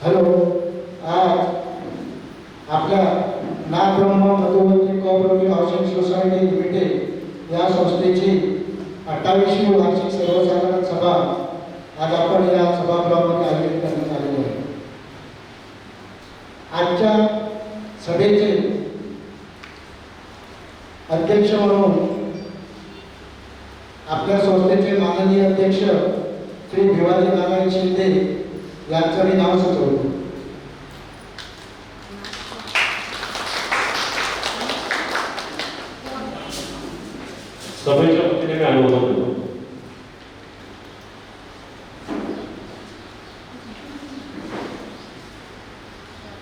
Hello, आज आपल्या Nagbrahma Madhuvanti co-operative housing society limited या संस्थेची 28वी वार्षिक सर्वसाधारण सभा आज आपण या सभागृहामध्ये आयोजित करण्यात आलेली आहे. आजच्या सभेचे अध्यक्ष म्हणून आपल्या संस्थेचे माननीय अध्यक्ष श्री भिवाजी नारायण शिंदे यांचं मी नाव सुचवलं. सभेच्या वतीने मी अनुमोदन करतो.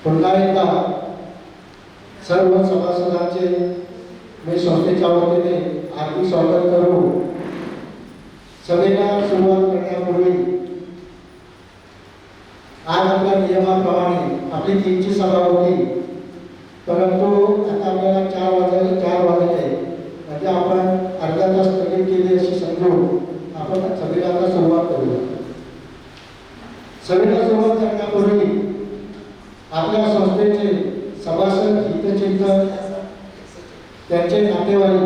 पुन्हा एकदा सर्व सभासदांचे मी संस्थेच्या वतीने हार्दिक स्वागत करू. सभेला सुरुवात करण्यापूर्वी आज आपल्या नियमाप्रमाणे आपली 3ची सभा होती, परंतु आता आपल्याला 4 वाजले म्हणजे आपण अर्धा तास स्थगित केली अशी समजून आपण सभेला आता सुरुवात करूया. सभेला सुरुवात करण्यापूर्वी आपल्या संस्थेचे सभासद, हितचिंतक, त्यांचे नातेवाईक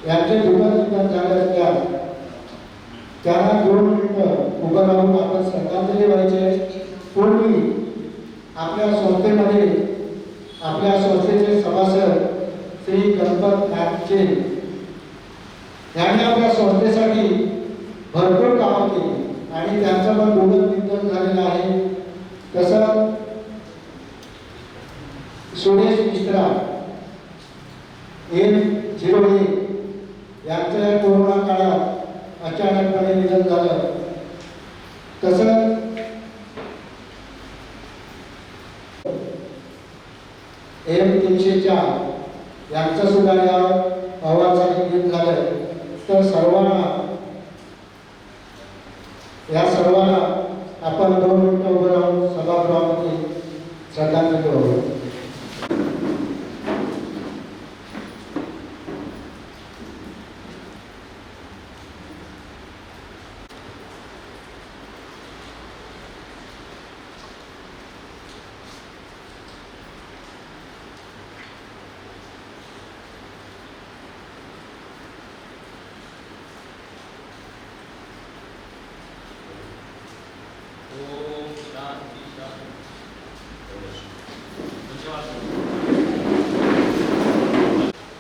यांचे दुःखद निधन झाले असल्यास त्यांना 2 मिनिटं उभं राहून आपण श्रद्धांजली व्हायचे. पूर्वी आपल्या संस्थेमध्ये आपल्या संस्थेचे सभासद श्री गणपत नाथचे यांनी आपल्या संस्थेसाठी भरपूर कामं केली आणि त्यांचं पण दुःखद निधन झालेलं आहे. तसं सुरेश मिश्रा M01 यांचं या कोरोना काळात अचानकपणे निधन झालं. तसं M304 यांचं सुद्धा या अहवालासाठी निधन झालं. तर या सर्वांना आपण 2 मिनिटं उभं राहून सभागृहामध्ये श्रद्धांजली वाहू.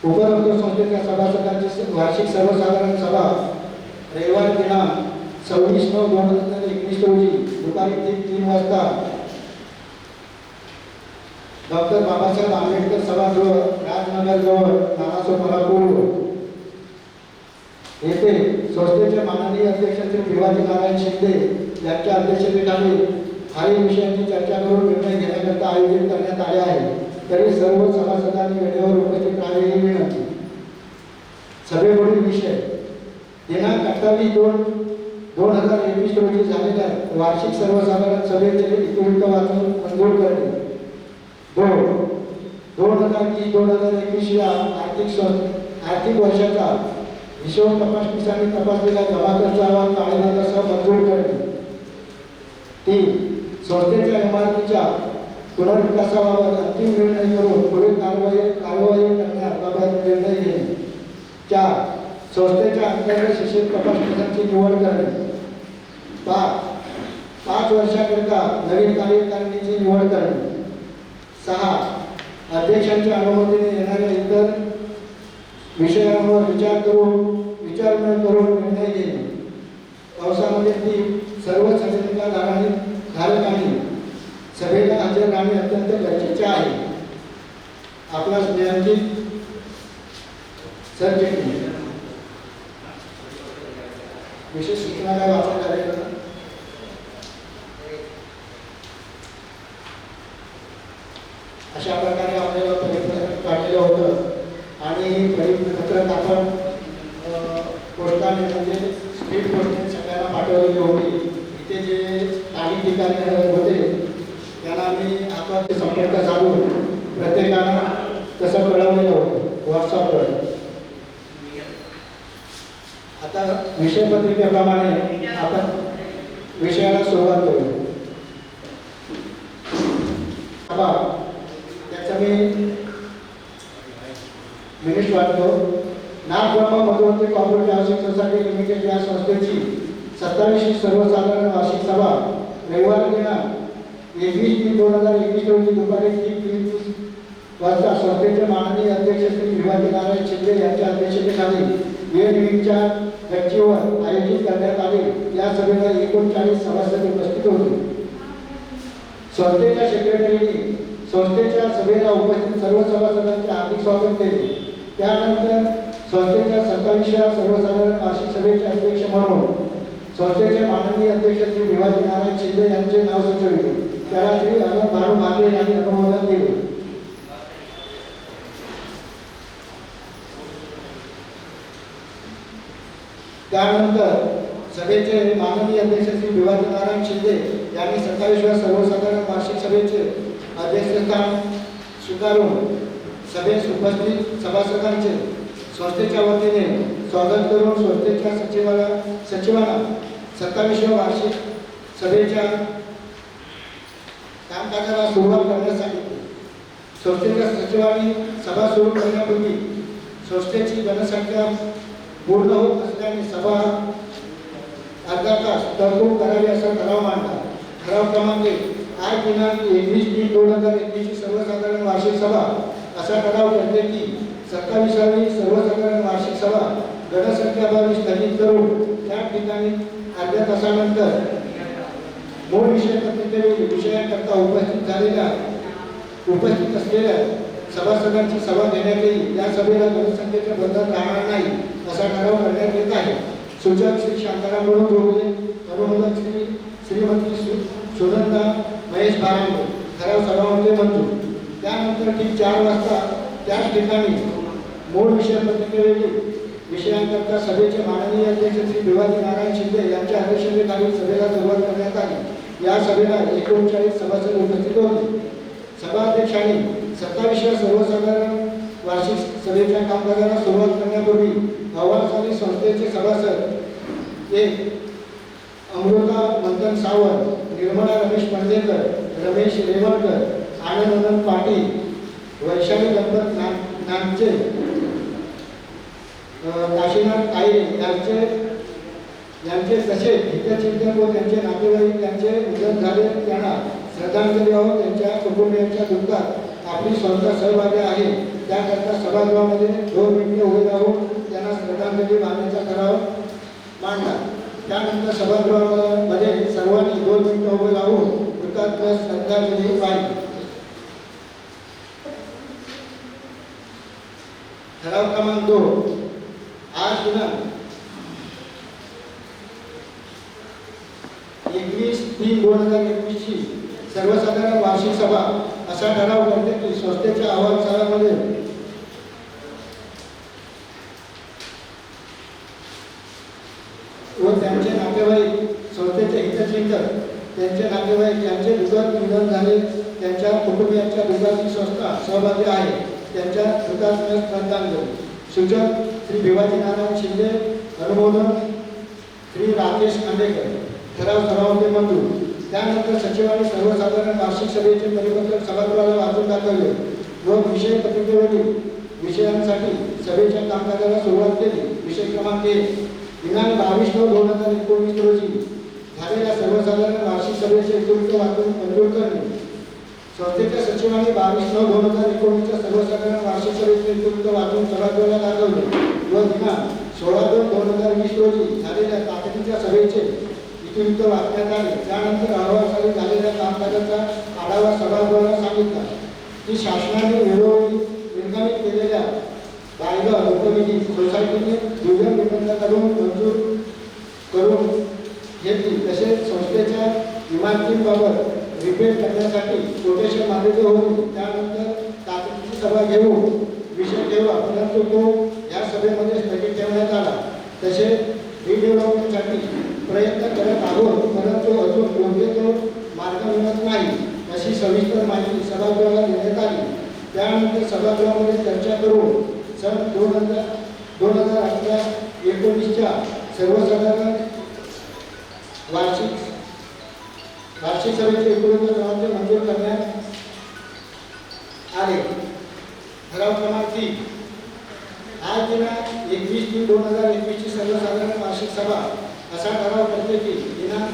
उपरोक्त संस्थेच्या सभासदांची वार्षिक सर्वसाधारण सभा रविवार दिनांक 26/9/2019 रोजी दुपारी 3 वाजता डॉक्टर बाबासाहेब आंबेडकर सभागृह, राजनगरजवळ नालासोपारा पूर्व येथे संस्थेचे माननीय अध्यक्ष श्री भिवाजी नारायण शिंदे यांच्या अध्यक्षतेखाली खालील विषयांची चर्चा करून निर्णय घेण्याकरिता आयोजित करण्यात आले आहे. तरी सर्व सभासदांनी वेळेवर उपस्थित राहावे ही विनंती. सभेवरील विषय दिनांक 28/2/2021 रोजी झालेल्या वार्षिक सर्वसाधारण सभेचे इतिवृत्त वाचून मंजूर करणे. 2020-2021 या आर्थिक वर्षाचा हिशोब तपासणीसाठी तपासलेल्या जमा खर्च अहवाल ताळेबंदासह मंजूर करणे. 3 संस्थेच्या इमारतीच्या पुनर्विकासाबाबत अंतिम निर्णय करून पुढील कारवाई करण्याबाबत निर्णय घेणे. 4 संस्थेच्या अंतर्गत शिक्षक तपासणीसाठी निवड करणे. 5 वर्षाकरिता नवीन कार्यकारिणीची निवड करणे. 6 अध्यक्षांच्या अनुमतीने येणाऱ्या इतर विषयांवर विचार न करून निर्णय घेणे. पावसामध्ये 3 सर्व धारकांनी सभेला हजर राहणे अत्यंत गरजेचे आहे. आपला स्नेहांची सरचिटणीस विशेष सूचना काय वाचन करायचं. अशा प्रकारे आपल्याला परिपत्रक काढलेलं होतं आणि परिपत्रक आपण पोस्टाने म्हणजे स्पीड पोस्टने सगळ्यांना पाठवलेली होती. इथे जे काही ठिकाणी होते त्यांना आम्ही आपण संपर्क साधून प्रत्येकाला तसं कळवलेलं होतं व्हॉट्सअपवर. आता विषय पत्रिकेप्रमाणे आपण विषयाला सुरुवात करू. कॉपरेटिव्ह हाऊसिंग सोसायटी लिमिटेड या संस्थेची 27वी सर्वसाधारण वार्षिक सभा रविवार दिनांक 21/3/2021 रोजी दुपारी 3:30 वाजता संस्थेचे माननीय अध्यक्ष श्री भिवाजी नारायण शिंदे यांच्या अध्यक्षतेखाली वेळनिमित्तच्या गच्चीवर आयोजित करण्यात आले। या सभेला 39 सभासद उपस्थित होते। संस्थेच्या सेक्रेटरीने संस्थेच्या सभेला उपस्थित सर्व सभासदांचे हार्दिक स्वागत केले। त्यानंतर संस्थेच्या 27व्या सर्वसाधारण वार्षिक सभेचे अध्यक्ष म्हणून संस्थेचे माननीय अध्यक्ष श्री भिवाजी नारायण शिंदे यांचे नाव सुचविले। त्याला श्री अनंत भारू मागे यांनी अनुमोदन दिले। त्यानंतर सभेचे माननीय अध्यक्ष श्री भिवाजी नारायण शिंदे यांनी 27व्या सर्वसाधारण वार्षिक सभेचे अध्यक्षस्थान स्वीकारून सभेस उपस्थित सभासदांचे संस्थेच्या वतीने स्वागत करून संस्थेच्या सचिवांना 27व्या वार्षिक सभेच्या कामकाजाला सुरुवात करण्यास सांगितले। संस्थेच्या सचिवांनी सभा सुरू करण्यापूर्वी संस्थेची जनसंख्या पूर्ण होत असल्याने सभा अर्धा तास तहकूब करावी असा ठराव मांडला। ठराव क्रमांक 1 आज दिनांक 21/3/2021 सर्वसाधारण वार्षिक सभा असा ठराव करते की 27वी सर्वसाधारण वार्षिक सभा गणसंख्याअभावी स्थगित करून त्या ठिकाणी अर्ध्या तासानंतर मूळ विषय पत्रिकेवरील विषयांकरता उपस्थित असलेल्या सभासदांची सभा घेण्यात येईल। या सभेला जनसंख्येचे बंधन राहणार नाही असा ठराव करण्यात येत आहे। सूचक श्री शांताराम बोगले, अनुमोदक श्रीमती सुनंदा महेश बारांगे। ठराव सभामध्ये मंजूर। त्यानंतर ठीक 4 वाजता त्याच ठिकाणी मूळ विषय पत्रिकेवरील विषयांकरता सभेचे माननीय अध्यक्ष श्री भिवाजी नारायण शिंदे यांच्या अध्यक्षतेखाली सभेला सुरुवात करण्यात आली। या सभेला 39 सभासद उपस्थित होते। सभाध्यक्षांनी 27व्या सर्वसाधारण वार्षिक सभेच्या कामकाजाला सुरुवात करण्यापूर्वी अहवालसाली संस्थेचे सभासद 1 अमृता मंथन सावंत, निर्मला रमेश पंडेकर, रमेश रेवणकर, आनंद पाटील, वैशाली गणपत नामचे, काशीनाथ काळे यांचे तसेच हितचिंतक व त्यांचे नातेवाईक यांचे निधन झाले त्यांना श्रद्धांजली वाहून त्यांच्या कुटुंबियांच्या दुःखात आपली संस्था सहभागी आहे त्याकरता सभागृहामध्ये 2 मिनिटे उभे राहून त्यांना श्रद्धांजली वाहण्याचा ठराव मांडला। त्यानंतर सभागृहामध्ये सर्वांनी 2 मिनिटे उभे राहून हुतात्म्यास श्रद्धांजली वाहिली। ठराव क्रमांक 2 आज दिनांक 21/3/2021 ची सर्वसाधारण वार्षिक सभा असा ठराव करते की संस्थेच्या अहवालसालामध्ये व त्यांचे नातेवाईक, संस्थेचे हितचिंतक, त्यांचे नातेवाईक यांचे दुःखद निधन झाले त्यांच्या कुटुंबियांच्या दुःखाची संस्था सहभागी आहे त्यांच्या दुःखात्म्यास श्रद्धांजली। सूचक श्री भिवाजी नारायण शिंदे, अनुमोदन श्री राकेश खांडेकर। ठराव सभामध्ये मंजूर। त्यानंतर सचिवांनी सर्वसाधारण वार्षिक सभेचे परिपत्रक सभागृहाला वाचून दाखवले व विषय पत्रिकेवरील विषयांसाठी सभेच्या कामकाजाला सुरुवात केली। विषय क्रमांक 1 दिनांक 22/9/2019 रोजी झालेल्या सर्वसाधारण वार्षिक सभेचे इतिवृत्त वाचून मंजूर करणे। संस्थेच्या सचिवांनी 22/9/2019 च्या सर्वसाधारण वार्षिक सभेचे इतिवृत्त वाचून सभागृहाला दाखवले व दिनांक 16/2/2020 रोजी झालेल्या तातडीच्या सभेचे इतिवृत्त वाचण्यात आले। त्यानंतर अहवालसाली झालेल्या कामकाजाचा आढावा सभागृहाला सांगितला की शासनाने वेळोवेळी निर्गमित केलेल्या बायगा उपनिधी सोसायटीने दुय्यम निबंधाकडून मंजूर करून घेतली। तसेच संस्थेच्या इमारतींबाबत रिपेअर करण्यासाठी कोटेशन मागितले होते। त्यानंतर तातडीची सभा घेऊन विषय ठेवला परंतु तो या सभेमध्ये स्थगित ठेवण्यात आला। तसेच रिडेव्हलपमेंटसाठी प्रयत्न करत आहोत परंतु अजून योग्य तो मार्ग मिळत नाही अशी सविस्तर माहिती सभागृहाला देण्यात आली। त्यानंतर सभागृहामध्ये चर्चा करून सन 2018-19 च्या सर्वसाधारण वार्षिक सभेचे इतिवृत्त मंजूर करण्यात आले। ठराव क्रमांक 3 आज दिनांक 21/3/2021 ची सर्वसाधारण वार्षिक सभा असा ठराव करते की दिनांक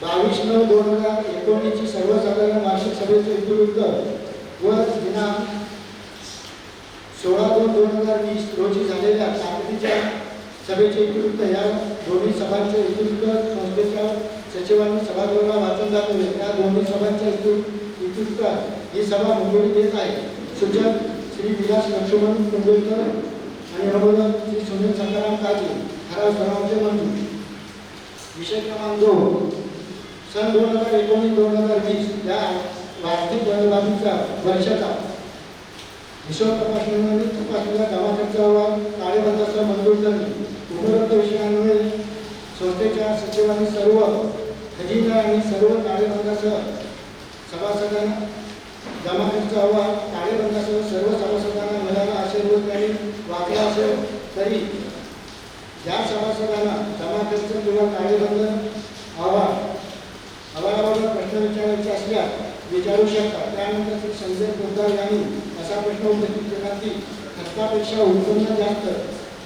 22/9/2019 ची सर्वसाधारण वार्षिक सभेचे इतिवृत्त व दिनांक 16/2/2020 रोजी झालेल्या तातडीच्या सभेचे इतिवृत्त या दोन्ही सभांचे इतिवृत्त संस्थेच्या सचिवांनी सभागृहाला वाचून दाखवले. या दोन्ही सभांच्या इतिवृत्तात ही सभा मुंबई देत आहे. सूचक श्री विलास लक्ष्मण कुंडलकर आणि अनुमोदक श्री सुनील संग्राम काजी. ठराव सर्वांचे मंजूर. विषय क्रमांक 2 सन 2019-2020 या आर्थिक बाबीचा वर्षाचा हिशोब तपासणीला जमा खर्चावर ताळेबंदाचा मंजूर करणे. उपरोक्त विषयांमुळे संस्थेच्या सचिवांनी सर्व खजिनदार आणि सर्व ताळेबंदासह सभासदांना जमा खर्च अहवाल ताळेबंदासह सर्व सभासदांना मिळाला असेल व त्यांनी वाचला असेल तरी ज्या सभासदांना जमा खर्च किंवा ताळेबंद अहवालावर प्रश्न विचारायचे असल्यास विचारू शकतात. त्यानंतर श्री संजय पोद्दार यांनी असा प्रश्न उपस्थित केला की खर्चापेक्षा उत्पन्न जास्त.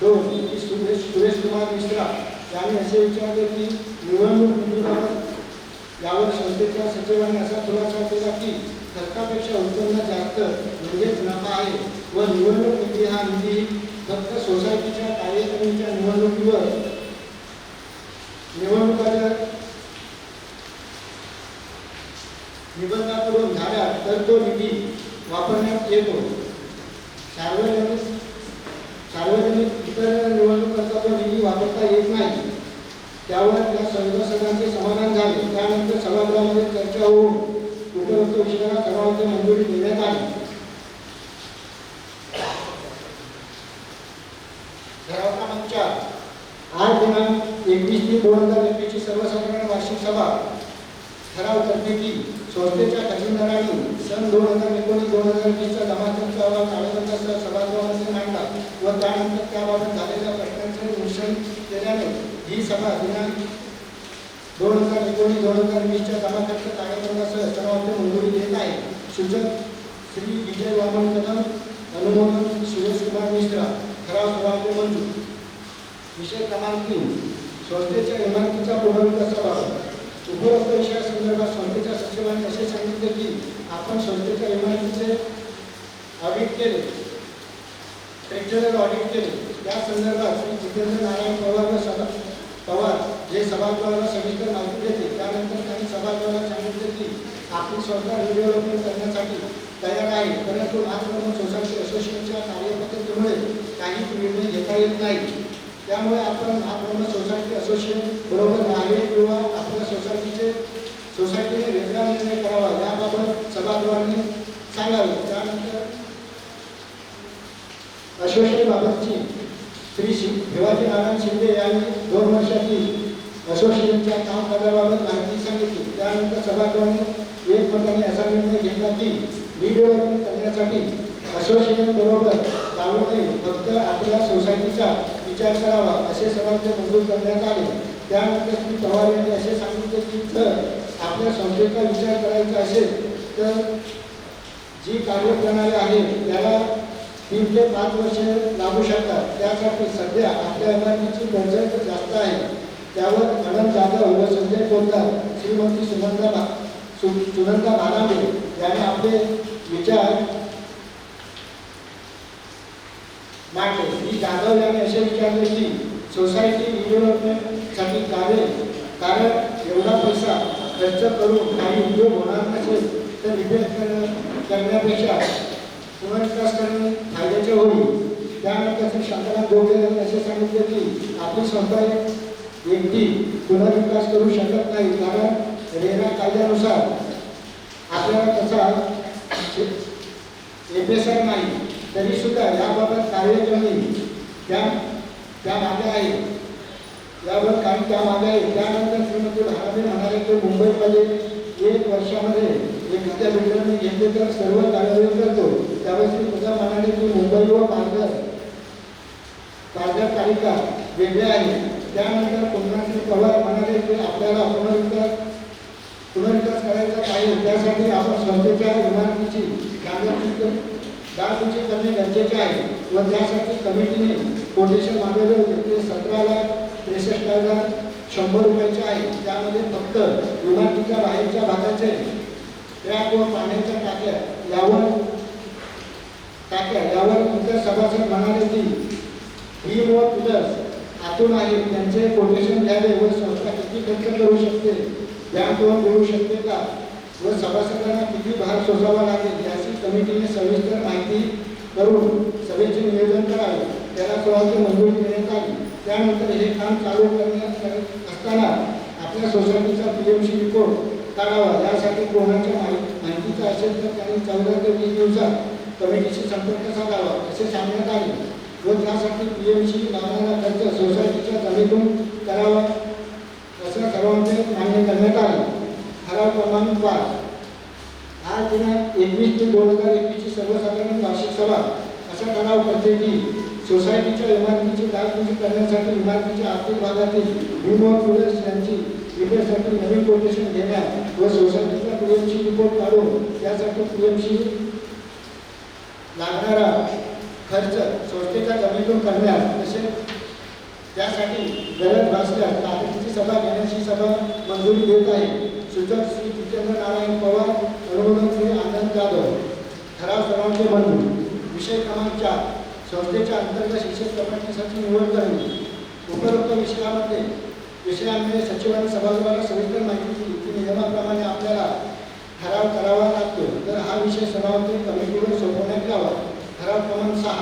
2 सुरेश कुमार मिश्रा यांनी असे विचारले की निवडणूक निधीबाबत यावर संस्थेच्या सचिवांनी असा खुलासा केला की खर्चापेक्षा उत्पन्न जास्त म्हणजेच नफा आहे व निवडणूक निधी हा निधी फक्त सोसायटीच्या कार्यक्रमाच्या निवडणुकाच्या निबंधापूर्वक झाला तर तो निधी वापरण्यात येतो. सार्वजनिक इतर निवडणुकांचा तो निधी वापरता येत नाही. त्यावर त्या सभासदांचे समाधान झाले. त्यानंतर सभागृहामध्ये चर्चा होऊन उपरोक्त विषयाला सर्वांची मंजुरी देण्यात आली. ठराव क्रमांक 4 आज दिनांक 21/3/2021 ची सर्वसाधारण वार्षिक सभा ठराव करते की संस्थेच्या खजिनदारांनी सन 2019-2020 चा जमा खर्च अहवाल ताळेबंदासह सभागृहामध्ये मांडला व त्यानंतर त्याबाबत झालेल्या प्रश्नांचे निरसन केल्याने ही सभा दिनांक 2019-2020 च्या जमा खर्च ताळेबंदासह सर्वांची मंजुरी देत आहे. सूचक श्री विजय वामन कदम, अनुमोदक सुरेश कुमार मिश्रा. ठराव सर्वांचे मंजूर. विषय क्रमांक 3 संस्थेच्या इमारतीचा पुनर्विकासाबाबत. उपरोक्त विषयासंदर्भात संस्थेच्या सचिवांनी असे सांगितले की आपण संस्थेच्या इमारतीचे ऑडिट केले, स्ट्रक्चरल ऑडिट केले. त्या संदर्भात श्री जितेंद्र नारायण पवार जे सभागृहाला सविस्तर माहिती देते. त्यानंतर त्यांनी सभागृहाला सांगितले की आपली संस्था रिडेव्हलपमेंट करण्यासाठी तयार आहे, परंतु महाप्रबंध सोसायटी असोसिएशनच्या कार्यपद्धतीमुळे काही निर्णय घेता येत नाही. त्यामुळे आपण महाप्रबंध सोसायटी असोसिएशन बरोबर राहावे किंवा आपल्या सोसायटीने वेगळा निर्णय करावा याबाबत सभागृहाने सांगावे. त्यानंतर असोसिएशनबाबतची श्री शिवाजी नारायण शिंदे यांनी 2 वर्षातील असोसिएशनच्या कामकाजाबाबत माहिती सांगितली. त्यानंतर सभागृहाने एकमताने असा निर्णय घेतला की रिडेव्हलपमेंट करण्यासाठी असोसिएशन बरोबर जाऊ नये, फक्त आपल्या सोसायटीचा विचार करावा असे सर्वांचे मंजूर करण्यात आले. त्यानंतर श्री पवार यांनी असे सांगितले की जर आपल्या संस्थेचा विचार करायचा असेल तर जी कार्यप्रणाली आहे त्याला 3 ते 5 वर्षे लागू शकतात. त्यासाठी सध्या आपल्या इमारतीची बजेट जास्त आहे. त्यावर अनंत जाधव व संजय पोद्दार, श्रीमती सुनंदा भानांबे यांनी आपले विचार मांडले. श्री जाधव यांनी असे विचारले की सोसायटी रिडेव्हलपमेंटसाठी कारण एवढा पैसा खर्च करून काही उद्योग होणार नसेल तर रिपेअर करण्यापेक्षा पुनर्विकास करणे फायद्याचे होईल. त्यानंतर श्री शांताराम जोगे यांनी असे सांगितले की आपली संस्था एकटी पुनर्विकास करू शकत नाही, कारण रेरा कायद्यानुसार आपल्याला तसा एफएसआर नाही. तरी सुद्धा याबाबत कार्य करणे त्या मागे आहे. त्यानंतर श्रीमती भानाबे म्हणाले की मुंबईमध्ये 1 वर्षामध्ये एखाद्या बिल्डरने घेतले तर सर्व कार्यवाही करतो. त्यावेळी श्री पुन्हा म्हणाले की मुंबई व पालघर तालुका वेगळे आहे. त्यानंतर पुन्हा श्री पवार म्हणाले की आपल्याला पुनर्विकास करायचा आहे, त्यासाठी आपण संस्थेच्या इमारतीची डागडुजी करणे गरजेचे आहे. व त्यासाठी कमिटीने कोटेशन मागवले होते ते 17,63,100 रुपयाचे आहे. त्यामध्ये फक्त इमारतीच्या बाहेरच्या भागाचे ट्रॅक व पाण्याच्या टाक्या यावर इतर सभासद म्हणाले की भीम व पिलर्स आतून आहेत त्यांचे कोटेशन घ्यावे व संस्था किती खर्च करू शकते, बँक लोन देऊ शकते का व सभासदांना किती भार सोसावा लागेल याची कमिटीने सविस्तर माहिती करून सभेचे नियोजन करावे. त्याला सर्वांची मंजुरी देण्यात आली. त्यानंतर हे काम चालू करण्यात असताना आपल्या सोसायटीचा PMC रिपोर्ट काढावा. यासाठी कोणाच्या माहितीचा असेल तर त्यांनी 14 ते 20 दिवसात कमिटीशी संपर्क साधावा असे सांगण्यात आले व त्यासाठी PMC लावणारा खर्च सोसायटीच्या जमिनीतून करावा असं सर्वांचे मान्य करण्यात आले. ठराव क्रमांक 5 आज दिनांक 21 ते 2021 ची सर्वसाधारण वार्षिक सभा असा ठराव करते की सोसायटीच्या इमारतीची डागडुजी करण्यासाठी इमारतीच्या आर्थिक भागातील भीम व पिलर्स यांची रिपेअरसाठी नवीन कोटेशन घेण्यात व सोसायटीचा PMC रिपोर्ट काढून त्यासाठी PMC लागणारा खर्च संस्थेच्या जमिनीतून करण्यात तसेच त्यासाठी गरज भासल्यास तातडीची सभा घेण्याची सभा मंजुरी देत आहे. सूचक श्री जितेंद्र नारायण पवार, अनुमोदन श्री आनंद जाधव. ठराव सर्वांचे मंजूर. विषय क्रमांक 4 संस्थेच्या अंतर्गत शिक्षक कमिटीसाठी निवड करणे. उपरोक्त विषयांमध्ये सचिवांनी सभागृहाला सविस्तर माहिती दिली की नियमाप्रमाणे आपल्याला ठराव करावा लागतो तर हा विषय सर्वांचे कमिटीवर सोपवण्यात यावा. ठराव क्रमांक 6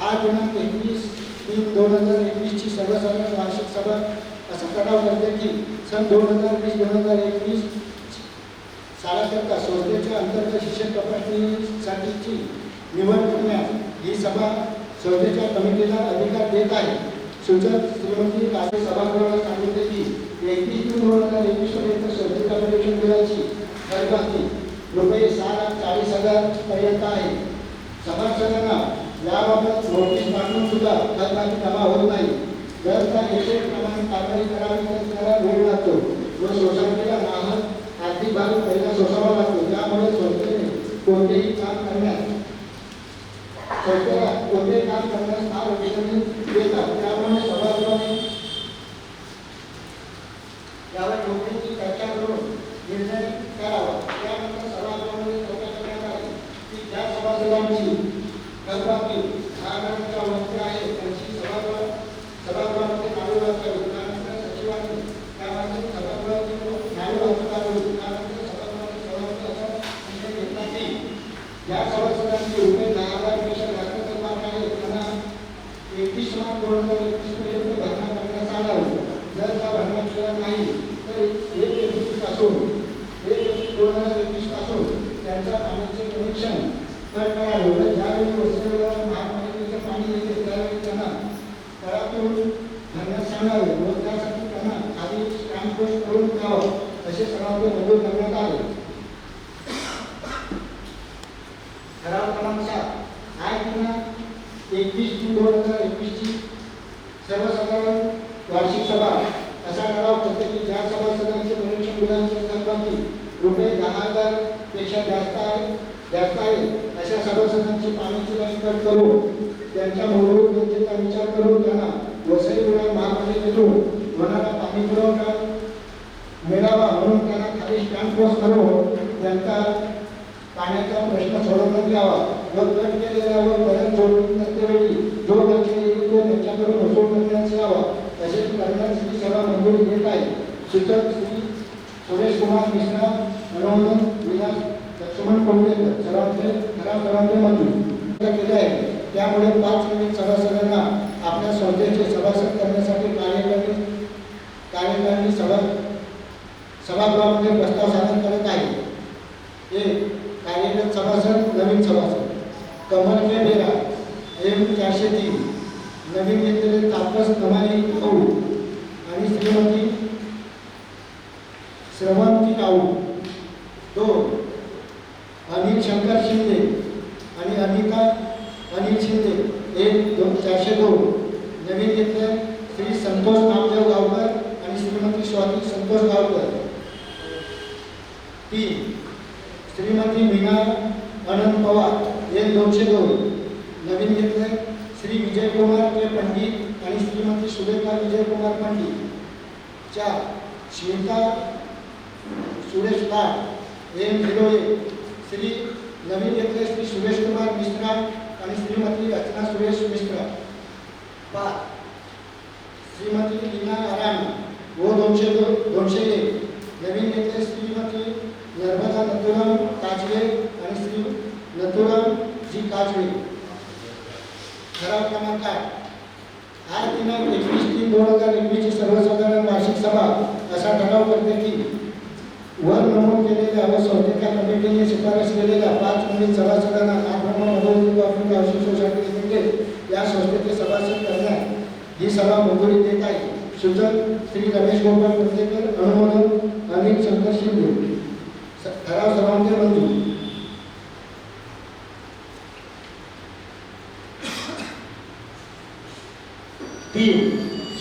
आज दिनांक 21/3/2021 ची सर्वसाधारण वार्षिक सभा असा ठराव करते की सन 2020-2021 सालाकरता संस्थेच्या अंतर्गत शिक्षक तपासणीसाठीची निवड करण्यास ही सभा संस्थेच्या कमिटीला अधिकार देत आहे. सूचक श्रीमती राजे सभागृहाला सांगितले की 31/जून/2021 पर्यंत संस्थेच्या परीक्षण बिलाची थकबाकी रुपये 6,40,000 पर्यंत आहे. सभासदांना याबाबत नोटीस पाठवून सुद्धा थकबाकी जमा होत नाही. जर त्या प्रमाणे कारवाई करावी तर त्याला वेळ लागतो व सोसायटीला नाहक आर्थिक भाग पहिला सोसावा लागतो. त्यामुळे संस्थेने कोणतेही काम करण्यास फार अडचणी येतात. त्यामुळे सभागृहाने यावर कोणतीही चर्चा करून निर्णय करावा. त्यानंतर सभागृहामध्ये चर्चा करण्यात आली की ज्या सभासदांची थकबाकी 10,000च्या वरती आहे त्यांची सभागृहामध्ये नावे वाचावी. त्यानंतर सचिवांनी त्यामध्ये सभागृहातील नावे वाचवावी. त्यानंतर सभागृहाचे सभापती असा निर्णय घेतला की ज्या सभासदांची रुपये 10,000 पेक्षा जास्त थकबाकी आहे त्यांना 31 मार्च 2021 पर्यंत भरणा करण्यास आलावी. जर त्या भरणा केला नाही तर 1 पासून 2021 पासून त्यांच्या पाण्याचे कनेक्शन कट करावे व ज्यावेळी वसलेल्या महापालिकेचं पाणी येते त्यावेळी त्यांना तळातून भरण्यास सांगावे व त्यासाठी त्यांना आधी स्टॅम्प पोस्ट करून द्यावं असे सर्वांचे मंजूर करण्यात आले. ठराव क्रमांक 7 आज दिनांक 21/जून/2021 ची सर्वसाधारण वार्षिक सभा असा ठराव करते की ज्या सभासदांचे परीक्षण बिलांचे थकबाकी रुपये 10,000 पेक्षा जास्त आहे अशा सभासदांची पाण्याची लाईन कट करून त्यांच्या मूलभूत गरजेचा विचार करून त्यांना वसई विभाग महापालिकेतून होणारा पाणी पुरवठा मिळावा म्हणून त्यांना खाली स्टॅम्प पोस्ट करून त्यांचा पाण्याचा प्रश्न सोडवण्यात यावा व कट केलेल्या व परत जोडण्यावेळी जो खर्च येईल तो त्यांच्याकडून वसूल करण्यास यावा असे करण्यास ही सभा मंजुरी देत आहे. सूचक श्री सुरेश कुमार मिश्रा, अनुमोदन विलास लक्ष्मण कोंडेकर. सर्वांचे मंजूर केले आहे. त्यामुळे 5 नवीन सभासदांना आपल्या संस्थेचे सभासद करण्यासाठी कार्यकारिणी सभागृहामध्ये प्रस्ताव सादर करत आहे. 1 कार्यरत सभासद नवीन सभासद कमल के बेरा M403 नवीन घेतलेले तापस कमाई भाऊ आणि श्रीमती श्रवंती राऊ. 2 अनिल शंकर शिंदे आणि अनिता अनिल शिंदे 402 नवीन घेतले श्री संतोष नामदेव गावकर आणि श्रीमती स्वाती संतोष गावकर. 3 श्रीमती मीना अनंत पवार 202 नवीन घेतले श्री विजयकुमार के पंडित आणि श्रीमती सुरेखा विजयकुमार पंडित. 4. श्वेता सुरेश लाड एम 01. श्री नवीन येथे श्री सुरेश कुमार मिश्रा आणि श्रीमती रचना सुरेश मिश्रा. 5. श्रीमती लीना आराम वो 201. नवीन येथे श्रीमती नर्मदा नथुराम काजवे आणि श्री नथुराम जी काजवे. ठराव क्रमांक 8. आज दिनांक 21/3/2021 ची सर्वसाधारण वार्षिक सभा असा ठराव करते की वर नमूद केलेल्या व संस्थेच्या कमिटीने शिफारस केलेल्या 5 नवीन सभासदांना आक्रमण अभिवृद्धी वापरून हाऊसिंग सोसायटी लिमिटेड या संस्थेचे सभासद करण्यास ही सभा मंजुरी देत आहे. सूचक श्री रमेश गोपाळ कुर्तेकर. अनुमोदन अनिल शंकर शिंदे. ठराव सर्वांचे मंजूर. 3.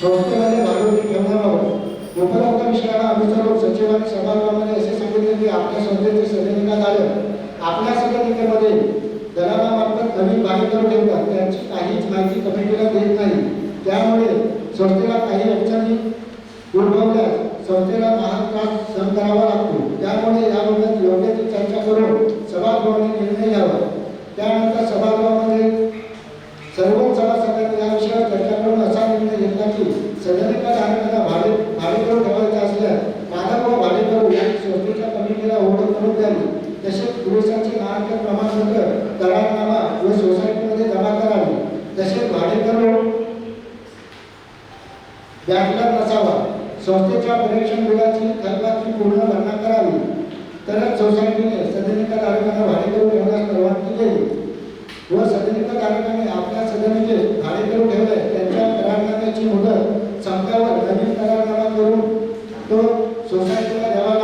संस्थेमध्ये भागवती ठेवण्याबाबत उपरोक्त विषयाला अनुसरून सचिवांनी सभागृहामध्ये असे सांगितले की आपल्या संस्थेचे सदनिकाधारक आपल्या सदनिकेमध्ये दलालामार्फत नवीन भागीदार ठेवतात. त्यांची काहीच माहिती कमिटीला देत नाही. त्यामुळे संस्थेला काही अडचणी उद्भवल्यास संस्थेला महाग त्रास सहन करावा लागतो. त्यामुळे याबाबत योग्य ती चर्चा करून सभागृहाने निर्णय घ्यावा. त्यानंतर सभागृहामध्ये सर्व सभासदांनी या विषयावर चर्चा करून असा निर्णय घेतला की सदनिकाधारकांना भाडेकरू ठेवायचे असल्यास मालक व भाडेकरू यांनी संस्थेच्या कमिटीला ओळख करून द्यावी. तसेच पुरुषांचे नागरिक प्रमाणपत्र करारनामा व सोसायटीमध्ये जमा करावे. तसेच भाडेकरू व्याजदर नसावा. संस्थेच्या परीक्षण बिलाची थकबाकी पूर्ण भरणा करावी. तरच सोसायटीने सदनिकाधारकांना भाडेकरू ठेवण्यास परवानगी दिली व सदनिकाधारकांनी आपल्या सदनिकेत भाडेकरू ठेवले त्यांच्या करारनाम्याची मुदत संपल्यावर नवीन करारनामा करून तो सोसायटीला द्यावा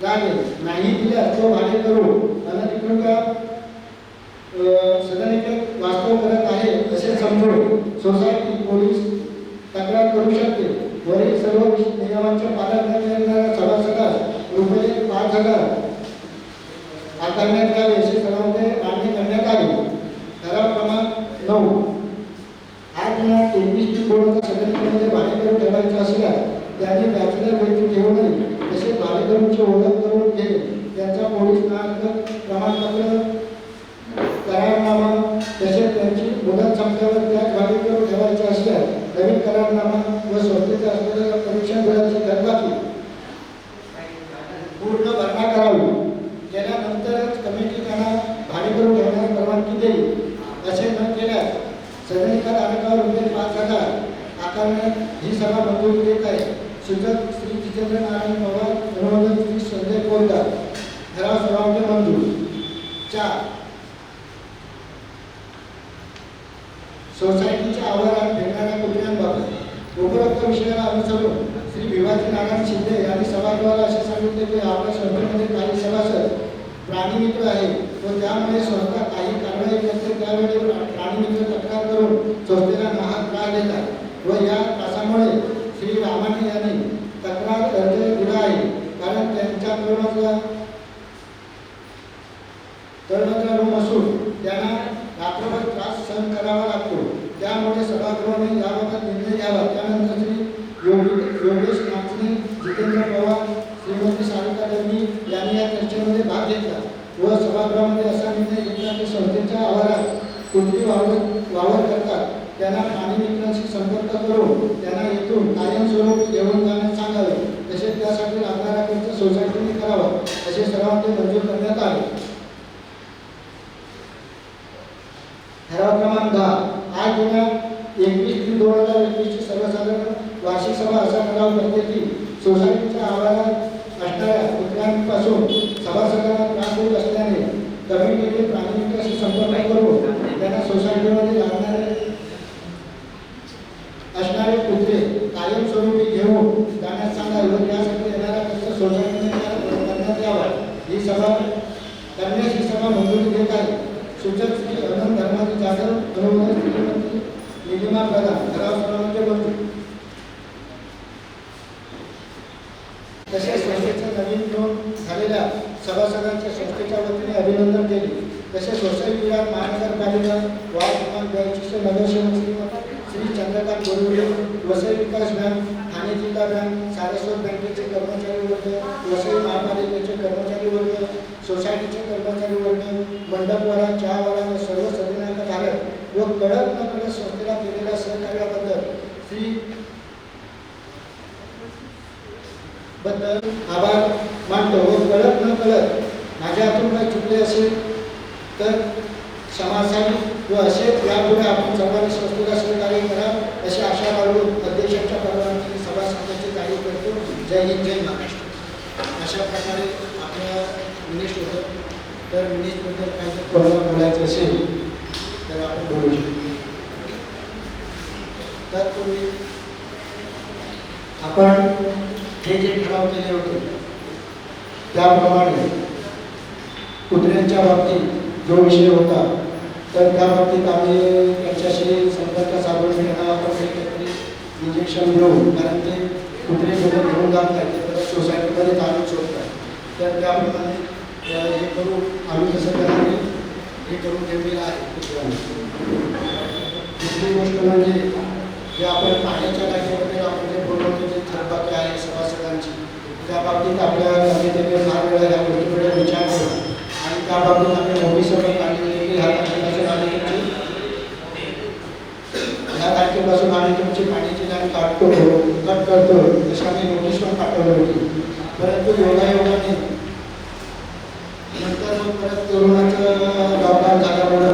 लागेल. नाही दिल्यास तो भाडेकरू अनधिकृतरित्या सदनिकेत वास्तव करत आहे असे समजून सोसायटी पोलीस तक्रार करू शकते. वरील सर्व नियमांचे पालन न करणाऱ्या सभासदास रुपये 5,000 आकारण्यात यावे असे सर्वांचे मागणी करण्यात आली. ठराव क्रमांक 9. आज दिनांक 21/3/2021 सदनिकेमध्ये भाडेकरू ठेवायचे असल्यास त्यांनी बॅचलर व्यक्ती ठेवू नये. तसेच भाडेकरूंची ओळख करून घेणे. त्यांचा पोलीस नागरिक प्रमाणपत्र करारनामा तसेच त्यांची मुदत संपल्यावर त्याच भाडेकरू ठेवायचे असल्यास नवीन करारनामा व संस्थेच्या असलेल्या परीक्षण बिलाची थकबाकी पूर्ण भरणा करावी. केल्यानंतरच कमिटी त्यांना भाडेकरू ठेवण्यास परवानगी देईल. असे न केल्यास सदनिकाधारकावर रुपये 5,000 आकारण्यात ही सभा मंजुरी देत आहे. सूचक श्री जितेंद्र नारायण पवार. अनुमोदन श्री संजय कोलकार. ठराव सर्वांचे मंजूर. 4. सोसायटीच्या आवारात फिरणाऱ्या कुत्र्यांबाबत उपरोक्त विषयाला अनुसरून श्री भिवाजी नारायण शिंदे यांनी सभागृहाला असे सांगितले की आपल्या संस्थेमध्ये काही सभासद प्राणीमित्र आहे व त्यामुळे संस्था काही कारवाई करते त्यावेळी प्राणीमित्र तक्रार करून संस्थेला नाहक त्रास देतात व या त्रासामुळे श्री रामाने यांनी तक्रार अर्ज दिला आहे. कारण त्यांच्या तळमजला रूम असून त्यांना रात्रभर त्रास सहन करावा लागतो. त्यामुळे सभागृहाने याबाबत निर्णय घ्यावा. त्यानंतर श्री योगेश नाचणे, जितेंद्र पवार, श्रीमती सारिका दर्मी यांनी या चर्चेमध्ये भाग घेतला व सभागृहामध्ये असा निर्णय घेतला की संस्थेच्या आवारात कुत्री वावर करतात त्यांना प्राणीमित्रांशी संपर्क करून त्यांना येथून कायमस्वरूपी घेऊन जाण्यास सांगावे. तसेच त्यासाठी लागणारा खर्च सोसायटीने करावा असे सर्वांचे मंजूर करण्यात आले. ठराव क्रमांक 10. आज दिनांक 21/3/2021 ची सर्वसाधारण वार्षिक सभा असा ठराव करते की सोसायटीच्या आवारात असणाऱ्या कुत्र्यांपासून सभासदांना त्रास होत असल्याने कमिटीने प्राणीमित्राशी संपर्क करून त्यांना सोसायटीमध्ये असणारे कुत्रे कायमस्वरूपी घेऊन जाण्यास सांगावे व त्यासाठी येणारा खर्च सोसायटीने करण्यात यावा. ही सभा मंजुरी देत आहे. सूचक श्री अनंत धर्माजी जाधव. अनुमोदन श्रीमती निलिमा प्रधान. ठराव सर्वांचे मंजूर. तसेच संस्थेच्या नवीन नोंद झालेल्या सभासदांच्या संस्थेच्या वतीने अभिनंदन केले. तसेच सोसायटी विभाग महानगरपालिका वार्ड क्रमांक 82 नगरसेवक श्री चंद्रकांत गोडबोले, वसई विकास बँक, ठाणे जिल्हा बँक, सारस्वत बँकेचे कर्मचारी वर्ग, वसई महापालिकेचे कर्मचारी वर्ग, सोसायटीचे कर्मचारी वर्ग, मंडपवाला, चहावाला व सर्व सदनांक धारक व कळत न कळत संस्थेला केलेल्या सहकार्याबद्दल आभार मानतो व कळत न कळत माझ्या हातून काही चुकले असेल तर समाजसाहित्य व असे यापुढे आपण सर्वांनी संस्थेला सहकार्य करा अशी आशा बाळगून अध्यक्षांच्या परवानगीने सभासदांचे कार्य करतो. जय हिंद, जय महाराष्ट्र. अशा प्रकारे आपल्या मिनिस्ट होतं. तर मिनिस्टबद्दल काही जर कोणाला बोलायचं असेल तर आपण बोलू शकतो. तर तुम्ही आपण हे जे ठराव केले होते त्याप्रमाणे कुत्र्यांच्या बाबतीत जो विषय होता तर त्या बाबतीत आम्ही त्यांच्याशी संपर्क साधून त्यांना आपण इंजेक्शन देऊ, कारण ते कुत्रे घेऊन जात नाही तर सोसायटीमध्ये आणून शोधतात. तर त्याप्रमाणे हे करू आम्ही कसं करावे हे करून ठेवलेलं आहे. दुसरी गोष्ट म्हणजे जे आपण पाण्याच्या टाकीमध्ये आपण जे बोलवतो जे थकबाकी आहे सभासदांची, त्या बाबतीत आपल्या कमिटीने फार वेळा या गोष्टीकडे विचार केला आणि त्या बाबतीत आम्ही नोटीसही काढलेली की ह्या तारखेपासून आम्ही तुमची पाण्याची लाईन कट करतो तशी आम्ही नोटीस पण पाठवली होती. परंतु योगायोगाने नंतर मग परत कोरोनाचं लॉकडाऊन झाल्यामुळं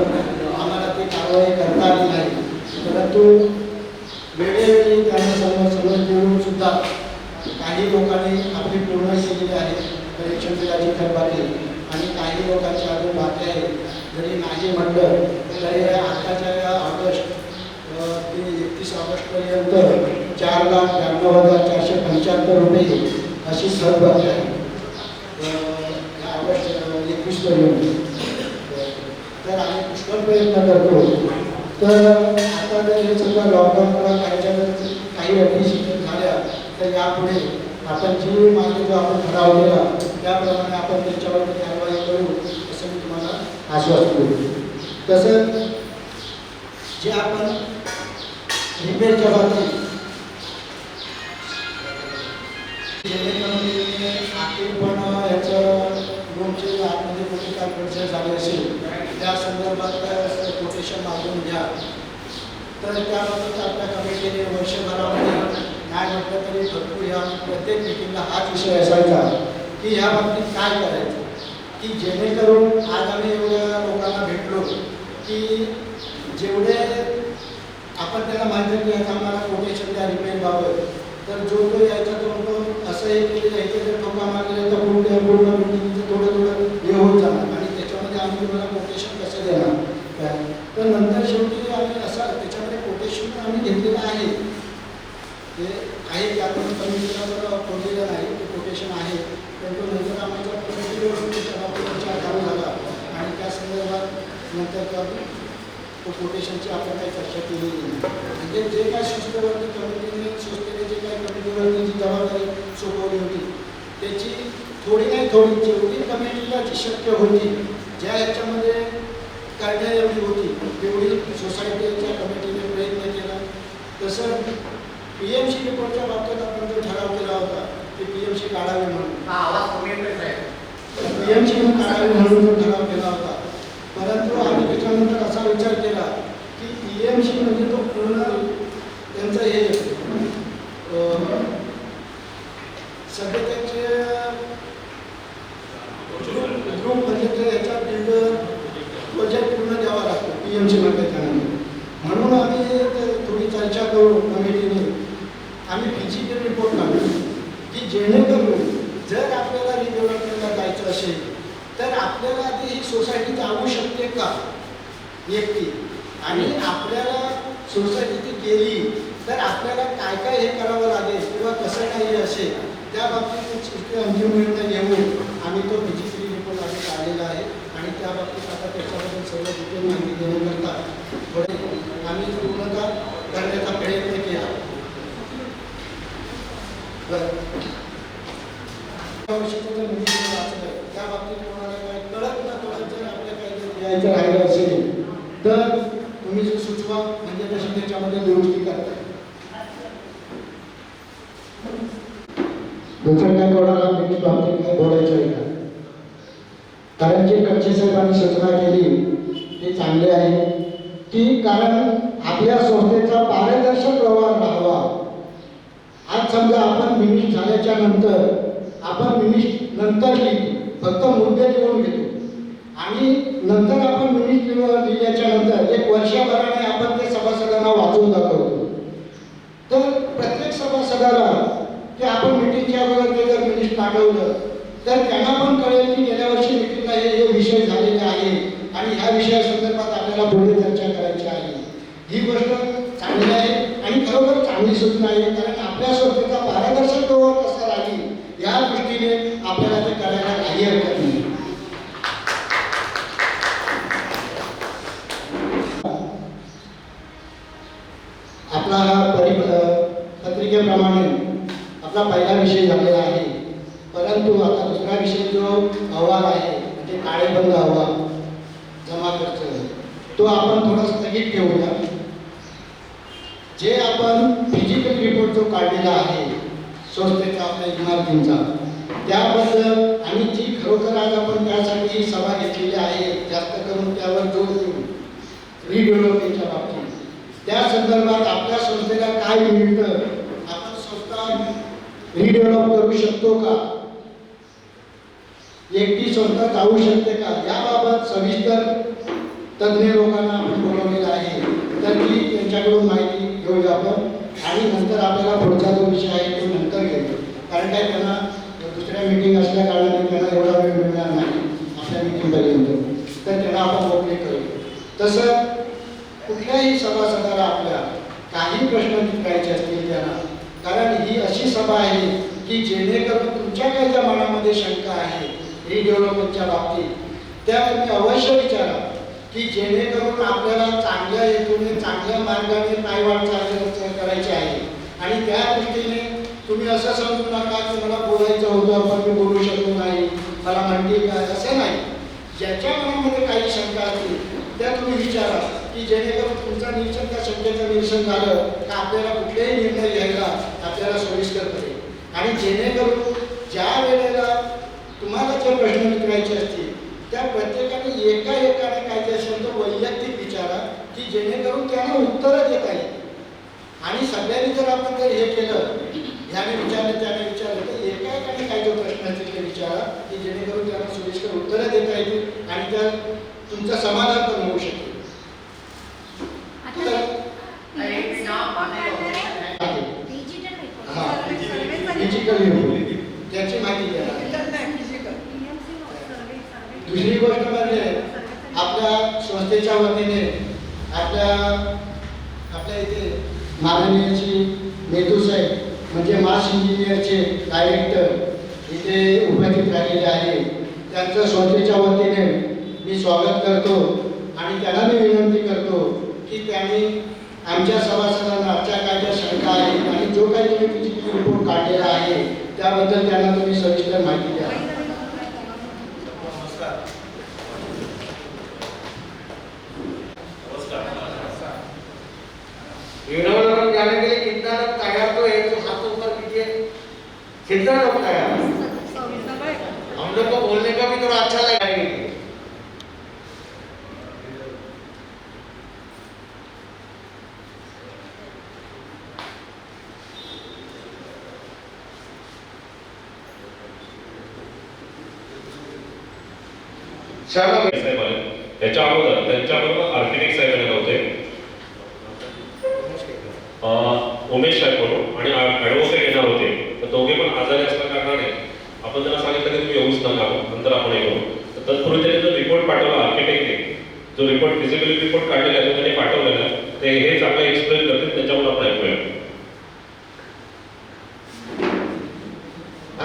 आम्हाला ती कारवाई करता आली नाही. परंतु वेळोवेळी त्यांना समज देऊन सुद्धा काही लोकांनी आपली पूर्ण केलेली आहे परीक्षण बिलाची थकबाकी आणि काही लोकांचे अजून बाकी आहे. जरी नाही म्हटलं तरी आताच्या ऑगस्ट 31 ऑगस्टपर्यंत 4,92,475 रुपये अशी थकबाकी आहे ऑगस्ट 21 पर्यंत. तर आम्ही पुष्कळ प्रयत्न करतो. तर आता जर हे सगळं लॉकडाऊनला काही अटी झाल्या तर यापुढे आपण जी मागे जो आपण ठराव केला त्याप्रमाणे आपण त्याच्यावरती कारवाई करू असं मी तुम्हाला आश्वासन देतो. तसंच जे आपण रिपेअरच्या बाबतीत पण याचं रूमचे आतमध्ये कुठे काय खर्च झाले असेल त्या संदर्भात कोटेशन मागून घ्या. तर त्याबाबत आपल्या कमिटीने वर्षभरामध्ये काय म्हटलं तरी भरपूर ह्या प्रत्येक मीटिंगला हाच विषय असायचा की ह्या बाबतीत काय करायचं, की जेणेकरून आज आम्ही एवढ्या लोकांना भेटलो की जेवढे आपण त्याला माहिती की आता आम्हाला कोटेशन द्या रिपेअरबाबत, तर जो तो यायचा तो असं एक की यायचं जर ठोका मारले तर पूर्ण मीटिंगचं थोडं हे होत जाणार आणि त्याच्यामध्ये आम्ही तुम्हाला कोटेशन कसं देणार. तर नंतर शेवटी आम्ही असं त्याच्यामध्ये कोटेशन आम्ही घेतलेलं आहे ते आहे की आपण कमिटीला खोललेलं नाही ते कोटेशन आहे. परंतु नंतर आमच्या कमिटीवर विचार चालू झाला आणि त्या संदर्भात नंतर तो कोटेशनची आपण काही चर्चा केलेली नाही. म्हणजे जे काय संस्थेने जे काही कमिटीवरती जी जबाबदारी सोपवली होती त्याची थोडी नाही थोडी जेवढी कमिटीला जी शक्य होती ज्या ह्याच्यामध्ये काढण्या एवढी होती तेवढी सोसायटीच्या कमिटीने प्रयत्न केला. तसं PMC रिपोर्टच्या बाबतीत आपण जो ठराव केला होता ते PMC काढावे म्हणून PMC काढावे म्हणून जो ठराव केला होता. परंतु आम्ही त्याच्यानंतर असा विचार केला की PMC म्हणजे तो पूर्ण त्यांचं हे सगळे त्यांचे ग्रुप म्हणजे ते याचा बिल्डर प्रोजेक्ट पूर्ण द्यावा लागतो PMC मध्ये त्यानंतर. म्हणून आम्ही थोडी चर्चा करून कमिटीने आम्ही फिजिकल रिपोर्ट काढलो की जेणेकरून जर आपल्याला रिडेव्हलपमेंटला जायचं असेल तर आपल्याला आधी ही सोसायटी जाऊ शकते का एकटी, आणि आपल्याला सोसायटी गेली तर आपल्याला काय काय हे करावं लागेल किंवा कसं काही असेल त्या बाबतीत अंतिम निर्णय घेऊन आम्ही तो फिजिकली रिपोर्ट आम्ही काढलेला आहे. आणि त्या बाबतीत आता त्याच्याबद्दल सर्व डिटेल माहिती देण्याकरता थोडे आम्ही पूर्णतः करण्याचा प्रयत्न केला. त्या बाबतीत कोणाला काही कळत न कळत जर आपल्या काही करायचं राहिलं असेल तर तुम्ही जे सुचवा म्हणजे तशी त्याच्यामध्ये दुरुस्ती करता. दुसरं काय कोणाला मिनिट बाबतीत काय बोलायचं आहे का? कारण जे कच्चे साहेबांनी सूचना केली ते चांगले आहे की कारण आपल्या संस्थेचा पारदर्शक व्यवहार राहावा. आज समजा आपण मिनिट झाल्याच्या नंतर आपण मिनिट नंतर लिहितो, फक्त मुद्दे लिहून घेतो आणि नंतर आपण मिनिट लिहिल्याच्या नंतर एक वर्षभराने आपण ते सभासदांना वाचून दाखवतो. तर प्रत्येक सभासदाला की आपण मिटिंगच्या अगोदर ते जर मिनिट पाठवलं तर त्यांना पण कळेल की गेल्या वर्षी मिटिंगला हे विषय झालेले आहे आणि ह्या विषयासंदर्भात आपल्याला पुढे चर्चा करायची आहे. ही गोष्ट चांगली आहे आणि खरोखर चांगली सूचना आहे कारण आपल्या संस्थेचा पारदर्शक व्यवहार कसा राहील या दृष्टीने आपल्याला ते करायला काही हरकत नाही. आपला हा पत्रिकेप्रमाणे आपला पहिला विषय झालेला आहे, परंतु आता दुसरा विषय जो अहवाल आहे म्हणजे ताळेबंद अहवाल जमा खर्च तो आपण थोडा स्थगित ठेवूया. जे आपण फिजिकल रिपोर्ट जो काढलेला आहे संस्थेचा आपल्या इमारतींचा त्याबद्दल आणि जी खरोखर आज आपण त्यासाठी सभा घेतलेली आहे जास्त करून त्यावर जोर देऊन रिडेव्हलपमेंटच्या बाबतीत त्या संदर्भात आपल्या संस्थेला काय मिळतं, आपण संस्था रिडेव्हलप करू शकतो का, एकटी संस्था जाऊ शकते का, याबाबत सविस्तर तज्ज्ञ लोकांना आपण बोलवलेलं आहे. तर ती त्यांच्याकडून माहिती घेऊया आपण आणि नंतर आपल्याला पुढचा जो विषय आहे तो नंतर घेऊ. कारण काय त्यांना दुसऱ्या मीटिंग असल्या कारणाने त्यांना एवढा वेळ मिळणार नाही आपल्या मीटिंगपर्यंत, तर त्यांना आपण मोकळे करू. तसं कुठल्याही सभासदाला आपल्या काही प्रश्न विचारायचे असतील त्यांना, कारण ही अशी सभा आहे की जेणेकरून तुमच्या काही ज्या मनामध्ये शंका आहे रिडेव्हलपमेंटच्या बाबतीत त्या तुम्ही अवश्य विचारा की जेणेकरून आपल्याला चांगल्या हेतूने चांगल्या मार्गाने काय वाटचाल करायची आहे. आणि त्या दृष्टीने तुम्ही असं समजू नका की मला बोलायचं होतं पण मी बोलू शकलो नाही, मला म्हणते काय, असं नाही. ज्याच्या मनामध्ये काही शंका असतील त्या तुम्ही विचारा की जेणेकरून तुमचा निरीक्षण त्या शंकेचं निरीक्षण झालं तर आपल्याला कुठलेही निर्णय घ्यायला आपल्याला सोयीस्कर पडेल. आणि जेणेकरून ज्या वेळेला तुम्हाला जे प्रश्न विचारायचे असतील त्या प्रत्येकाने एकाने काय ते असेल तर वैयक्तिक विचारा की जेणेकरून त्यांना उत्तरं देता येईल. आणि सगळ्यांनी जर आपण जर हे केलं ह्याने विचारलं त्याने विचारलं तर एकाने काय जो प्रश्न असेल ते विचारा की जेणेकरून त्यांना सोयीस्कर उत्तरं देता येतील आणि त्या तुमचं समाधान पण होऊ शकेल. डिजिटल त्याची माहिती द्या. दुसरी गोष्ट म्हणजे आपल्या संस्थेच्या वतीने आपल्या इथे माननीय मेधू साहेब म्हणजे मास इंजिनियरचे डायरेक्टर इथे उपस्थित राहिलेले आहे. त्यांचं संस्थेच्या वतीने मी स्वागत करतो आणि त्यांना मी विनंती करतो की त्यांनी आमच्या सभासदांना आजच्या काय ज्या शंका आहेत आणि जो काही तुम्ही फिजिकल रिपोर्ट काढलेला आहे त्याबद्दल त्यांना तुम्ही सविस्तर माहिती द्या. रिडेवलपमेंट जाने के लिए कितना लोग तैयार तो है, तो हाथ ऊपर कीजिए. कितना लोग तैयार? हम लोग को बोलने का भी थोड़ा अच्छा लगेगा. याच्या अगोदर त्यांच्याबरोबर आर्किटेक्ट साहेब येणार होते, उमेश साहेब म्हणून आणि ॲडव्होकेट येणार होते. तर दोघे पण आजारी असल्या कारणाने आपण त्यांना सांगितलं की तुम्ही येऊच नका, नंतर आपण येऊ. तर तत्पूर्वी त्यांनी जो रिपोर्ट पाठवला आर्किटेक्टने, जो रिपोर्ट फिजिबिलिटी रिपोर्ट काढलेला आहे तो त्यांनी पाठवलेला आहे, ते हेच आपलं एक्सप्लेन करतील, त्याच्यावर आपण ऐकूया.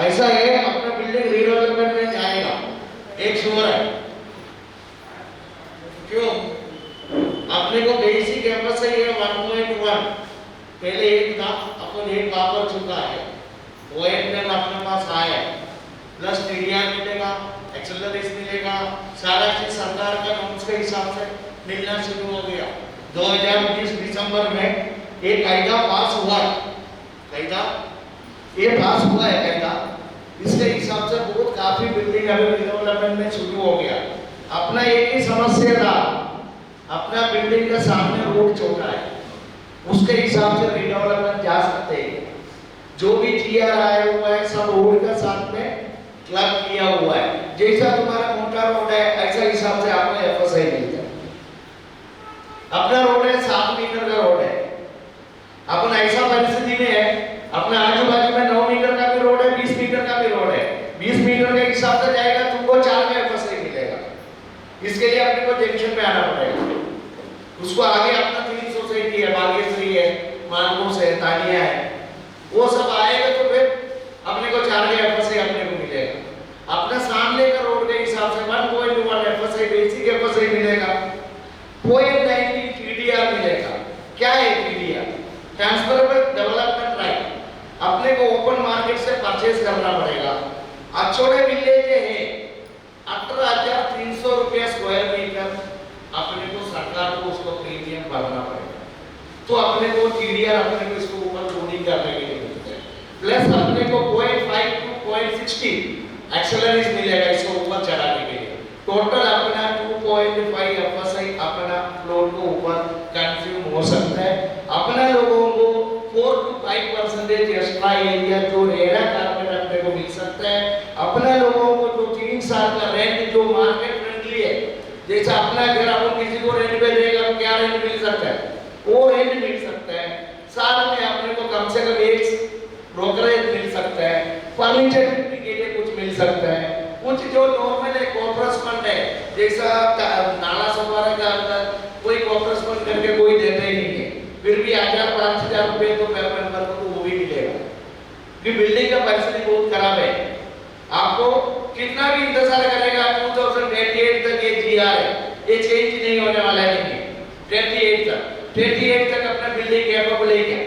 ऐसा है, अपना बिल्डिंग रीडेवलपमेंट में जाएगा, एक श्योर है. क्यों? अपने को बेसिक कैंपस से ये 1.1 पहले एक था, अपन एक वापर चुका है, वो एक प्लान अपने पास आया है, प्लस टीडीआर मिलेगा, एक्सेलरेस मिलेगा, सारा चीज सरकार का नॉर्म्स के हिसाब से मिलना शुरू हो गया। 2020 दिसंबर में एक कायदा पास हुआ, कायदा ये पास हुआ है कायदा, इसके हिसाब से बहुत काफी बिल्डिंग अभी डेवलपमेंट में शुरू हो गया। अपना एक ही समस्या था, अपना बिल्डिंग का सामने रोड छोटा है, उसके हिसाब से रिडेवलपमेंट जा सकते हैं। जो भी जीआर आया हुआ है सब रोड का साथ में क्लब किया हुआ है। जैसा तुम्हारा मोटा रोड है ऐसा हिसाब से आपको एफएसआई मिलता है। अपना रोड है 7 मीटर का रोड है, अपन ऐसा परिस्थिति में है अपने आजू बाजू में 9 मीटर का भी रोड है, 20 मीटर का भी रोड है। 20 मीटर के हिसाब से जाएगा तुमको 4 में एफएसआई मिलेगा। इसके लिए अपने को जंक्शन पे आना पड़ेगा। उसको आगे अपना 3 सोसाइटी है, बागेश्वरी है, मानकोस है, तानिया है, वो सब आएगा तो फिर अपने को 4 के एफएसआई अपने को मिलेगा। अपना सामने का रोड के हिसाब से 1.1 एफएसआई बेसिक एफएसआई मिलेगा, 0.90 टीडीआर मिलेगा। क्या है टीडीआर? Transferable development right. अपने को ओपन मार्केट से परचेज करना पड़ेगा। अछोड़े विलेज है 18,300 रुपया स्क्वायर मीटर, अपने को सरकार को उसको प्रीमियम भरना पड़ेगा। तो अपने को टीडीआर अपने को इसको ऊपर लोडिंग करने के लिए मिलता है। प्लस अपने को 0.5 to 0.60 एक्सेलरेस मिलेगा इसको ऊपर चढ़ाने के लिए। टोटल अपना 2.5 एफएसआई अपना फ्लोर को ऊपर कंज्यूम हो सकता है। अपना लोगों को 4 to 5% एक्स्ट्रा एरिया जो रेरा कारपेट अपने को मिल सकता है। अपना लोगों को जो 3 साल का रेंट जो मार्केट फ्रेंडली है, जैसा अपना घर अपन किसी को रेंट पे देगा तो क्या रेंट मिल सकता है, वो रेंट मिल सकता है। साथ में अपने को कम से कम एक ब्रोकरेज मिल सकता है, फर्नीचर के लिए कुछ मिल सकता है, कुछ जो नॉर्मल है कॉर्पोरेट फंड है, जैसा नाला सफारा का अंदर कोई कॉर्पोरेट फंड करके कोई देता ही नहीं है, फिर भी 1,000-5,000 रुपए तो पर मेंबर को वो भी मिलेगा। कि बिल्डिंग का परिस्थिति बहुत खराब है, आपको कितना भी इंतजार करेगा 2028 तक ये जीआर है, ये चेंज नहीं होने वाला है। 38 तक अपना बिल्डिंग कैपेबल है क्या?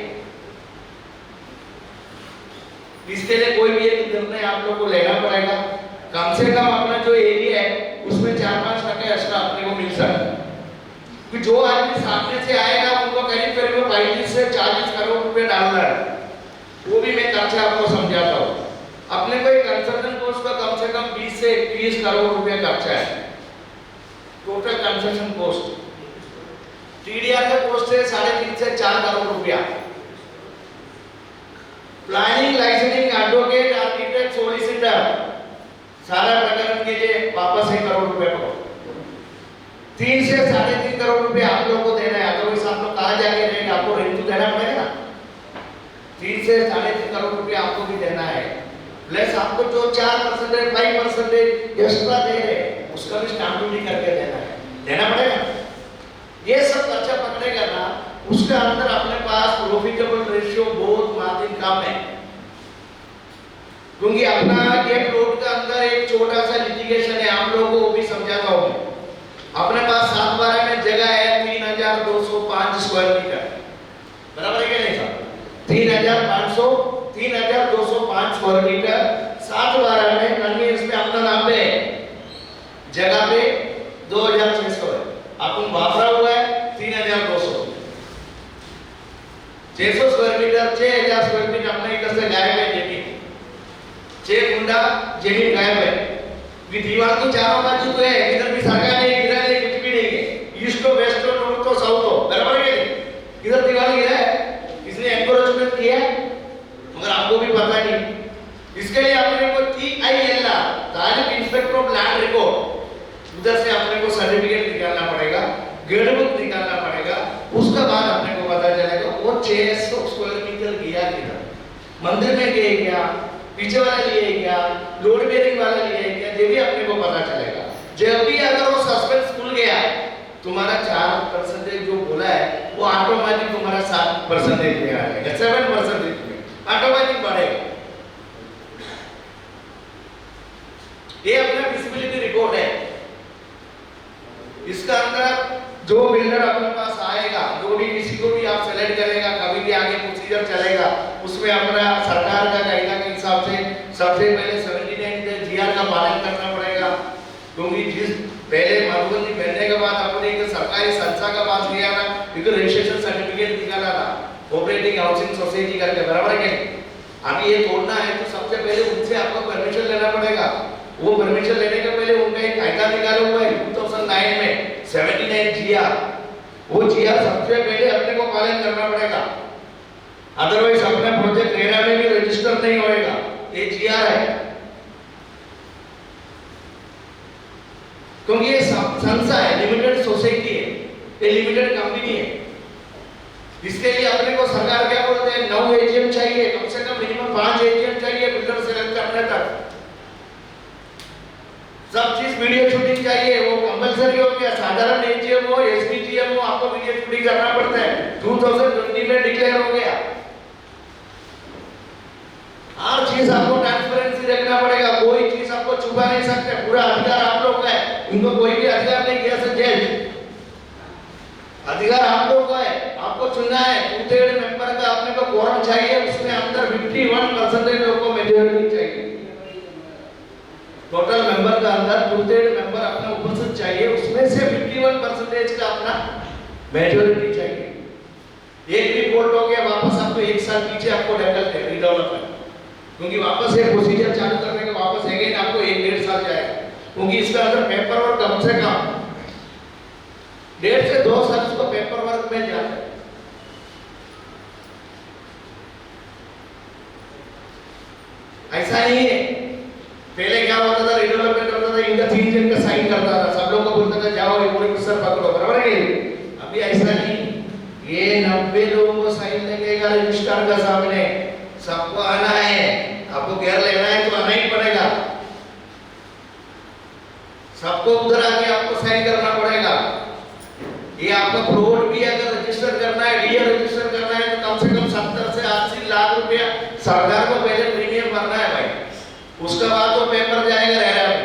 इसके लिए कोई भी एक निर्णय आप लोग को लेना पड़ेगा। कम से कम अपना जो एरिया है उसमें 4-5% एक्स्ट्रा अपने को मिल सकता है। कि जो आदमी सामने से आएगा उनको करीब 35 से 40 करोड़ रुपए डालना है, वो भी मैं खर्चा आपको समझाता हूँ। अपने को एक कंस्ट्रक्शन कॉस्ट का कम से कम 20 से 21 करोड़ रुपए खर्चा है, टोटल कंस्ट्रक्शन कॉस्ट। टीडीआर का कॉस्ट है 3.5 से 4 करोड़ रुपया। Planning, licensing, advocate, architect, solicitor, सारा प्रकरण के लिए वापस 1 करोड़ रुपए पड़ो। 3 से 3.5 करोड़ रुपए आप लोगों को देना है, अदरवाइज आप लोग कहाँ जाके रहेंगे, आपको रेंट तो देना पड़ेगा ना। 3 से 3.5 करोड़ रुपए आपको भी देना है, प्लस आपको जो 4% 5% एक्स्ट्रा दे रहे हैं उसका भी स्टैंप ड्यूटी करके देना पड़ेगा। ये सब खर्चा पकड़ेगा ना, उसके अंदर अपने पास प्रॉफिटेबल रेशियो बहुत मार्जिन कम है। क्योंकि अपना ये प्लॉट का अंदर एक छोटा सा लिटिगेशन है, आप लोगों को भी समझाता हूं। अपने पास 7/12 में जगह है 3,205 स्क्वायर मीटर, बराबर है क्या नहीं साहब? 3,205 स्क्वायर मीटर 7/12 में कन्वीनियंस में अपना नाम पे जगह पे 2,600 है, अपन वापरा हुआ है 3,200। 600 स्क्वायर मीटर 6,000 स्क्वायर मीटर अपने इधर से गायब है जमीन, 6 गुंडा जमीन गायब है। कि दीवार तो चारों बाजू तो है, इधर भी सरकार नहीं, इधर नहीं, कुछ भी नहीं है, ईस्ट तो वेस्ट तो नॉर्थ तो साउथ तो, बराबर है नहीं? इधर दीवार गिरा है, इसने एनक्रोचमेंट किया है, मगर आपको भी पता नहीं। इसके लिए अपने को TILR, Talib inspector of land record, उधर से अपने को सर्टिफिकेट निकालना पड़ेगा, गेट बुक निकालना पड़ेगा। उसके बाद अपने को पता चलेगा वो 600 स्क्वायर मीटर गया किधर, मंदिर में गए क्या, पीछे वाला लिए क्या, लोड बेरिंग वाला लिए क्या, ये भी अपने को पता चलेगा। जब भी अगर वो सस्पेंस खुल गया, तुम्हारा 4% जो बोला है वो ऑटोमेटिक तुम्हारा 7% में आ जाएगा, 7% में ऑटोमेटिक बढ़ेगा। ये अपना विजिबिलिटी रिपोर्ट है। इसका अंदर जो बिल्डर अपने पास आएगा, जो भी किसी को भी आप सेलेक्ट करेगा, कभी भी आगे प्रोसीजर चलेगा, उसमें अपना सरकार का कायदा के हिसाब से सबसे पहले 79 जीआर का पालन करना पड़ेगा। क्योंकि जिस पहले मालूबंदी बनने के बाद अपने एक सरकारी संस्था का पास गया ना, एक रजिस्ट्रेशन सर्टिफिकेट निकाला था कोऑपरेटिव हाउसिंग सोसाइटी करके, बराबर है क्या? अभी ये तोड़ना है तो सबसे पहले उनसे आपको परमिशन लेना पड़ेगा। वो परमिशन लेने के पहले उनका एक कायदा निकाला हुआ है 2009 में 79 GR, वो GR सबसे पहले अपने को पालन करना पड़ेगा, अदरवाइज अपना प्रोजेक्ट रेरा में भी रजिस्टर नहीं होएगा। ये GR है, क्योंकि ये संस्था है, लिमिटेड सोसाइटी है, ये लिमिटेड कंपनी है। इसके लिए अपने को सरकार क्या बोलते हैं, 9 एजीएम चाहिए, कम से कम मिनिमम 5 एजीएम चाहिए बिल्डर सेलेक्ट करने तक। सब चीज वीडियो शूटिंग चाहिए, वो कंपलसरी हो गया, साधारण एजीएम हो एसपीजीएम हो आपको वीडियो शूटिंग करना पड़ता है, 2020 में डिक्लेयर हो गया। हर चीज आपको ट्रांसपेरेंसी रखना पड़ेगा, कोई चीज आपको छुपा नहीं सकते, पूरा अधिकार आप लोग का है, इनको कोई भी अधिकार नहीं किया सर, अधिकार आप लोग का है, आपको चुनना है। 2/3 मेंबर का अपने को quorum चाहिए, उसमें अंदर 51% लोगों को मेजॉरिटी चाहिए। टोटल मेंबर का अंदर 2/3 मेंबर अपना उपस्थित चाहिए, उसमें से 51% का अपना मेजॉरिटी चाहिए। एक भी वोट हो गया वापस आपको 1 साल पीछे आपको ढकलते हैं रिडेवलपमेंट, क्योंकि वापस ये प्रोसीजर चालू करने के वापस अगेन आपको 1-1.5 साल जाएगा, क्योंकि इसका अंदर पेपर वर्क कम से कम 1.5 से 2 साल उसको पेपर वर्क में जाता है। ऐसा नहीं है, पहले क्या होता था, रिडेवलपमेंट होता था, इनका 3 जन का साइन करता था, सब लोग को बोलता था जाओ ये पूरे सर पकड़ो, बराबर है? अभी ऐसा नहीं, ये 90 लोगों को साइन लगेगा रजिस्ट्रार का सामने, सबको आना है, आपको घेर लेना है तो आना ही पड़ेगा, सबको उधर आके आपको साइन करना पड़ेगा। ये आपका प्लॉट भी अगर रजिस्टर करना है, डीए रजिस्टर करना है तो कम से कम 70 से 80 लाख रुपया सरकार को पहले प्रीमियम भरना है भाई, उसके बाद वो पेपर जाएगा रेरा में,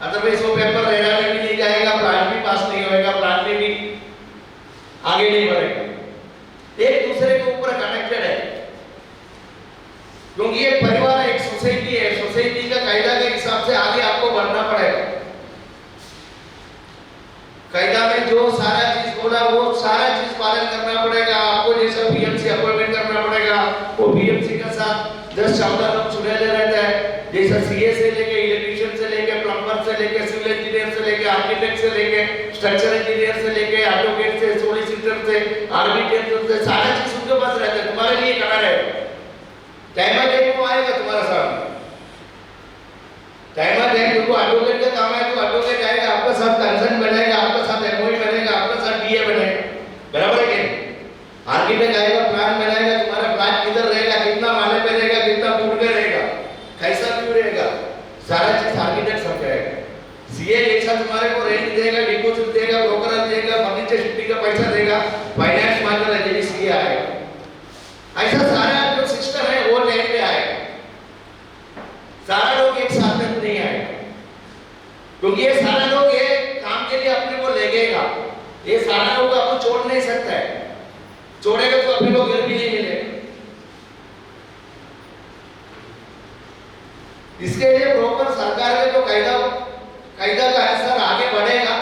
अदरवाइज वो पेपर रेरा में भी नहीं जाएगा, प्लान भी पास नहीं होएगा, प्लान में भी आगे नहीं बढ़ेगा। एक दूसरे के ऊपर कनेक्टेड है, क्योंकि ये परिवार है, एक सोसाइटी है, सोसाइटी का कायदा के हिसाब से आगे आपको बढ़ना पड़ेगा। कायदा में जो सारा चीज बोला वो सारा चीज पालन करना पड़ेगा आपको, जैसा बीएमसी अपॉइंटमेंट करना पड़ेगा, वो बीएमसी के साथ 10-14 लोग जुड़े रहते हैं, जैसा सीए से लेके इलेक्ट्रिशियन से लेके प्लम्बर से लेके सिविल इंजीनियर से लेके आर्किटेक्ट से लेके स्ट्रक्चर इंजीनियर से लेके एडवोकेट से सॉलिसिटर से आर्बिट्रेटर से सारा चीज उनके पास रहता है, तुम्हारे लिए करना रहेगा। टाइम टाइम को आएगा तुम्हारा सामने, टाइम टाइम तुमको एडवोकेट का काम है तो एडवोकेट आएगा, आपका साथ कंसर्न बनेगा, आपका साथ एमओयू बनेगा, आपका साथ डीए बनेगा, बराबर है क्या? आर्किटेक्ट आएगा, प्लान बनाएगा, तुम्हारा प्लान किधर रहेगा, कितना माले पे रहेगा, कितना फुट पे रहेगा, कैसा व्यू रहेगा, सारा चीज आर्किटेक्ट समझाएगा। सीए जैसा तुम्हारे को रेंट देगा, डिपॉजिट देगा, ब्रोकर देगा, फर्नीचर शिफ्टिंग का पैसा देगा, फाइनेंस मांगने लगे सीए आएगा, ऐसा सारा जो सिस्टम है वो टाइम पे आएगा। सारा लोग एक साथ में नहीं आएगा, क्योंकि ये सारा लोग ये काम के लिए अपने को लगेगा, ये सारा लोग आपको छोड़ नहीं सकता है, छोड़ेगा तो अपने को घर भी नहीं मिलेगा। इसके लिए प्रॉपर सरकार का जो कायदा का अनुसार आगे बढ़ेगा,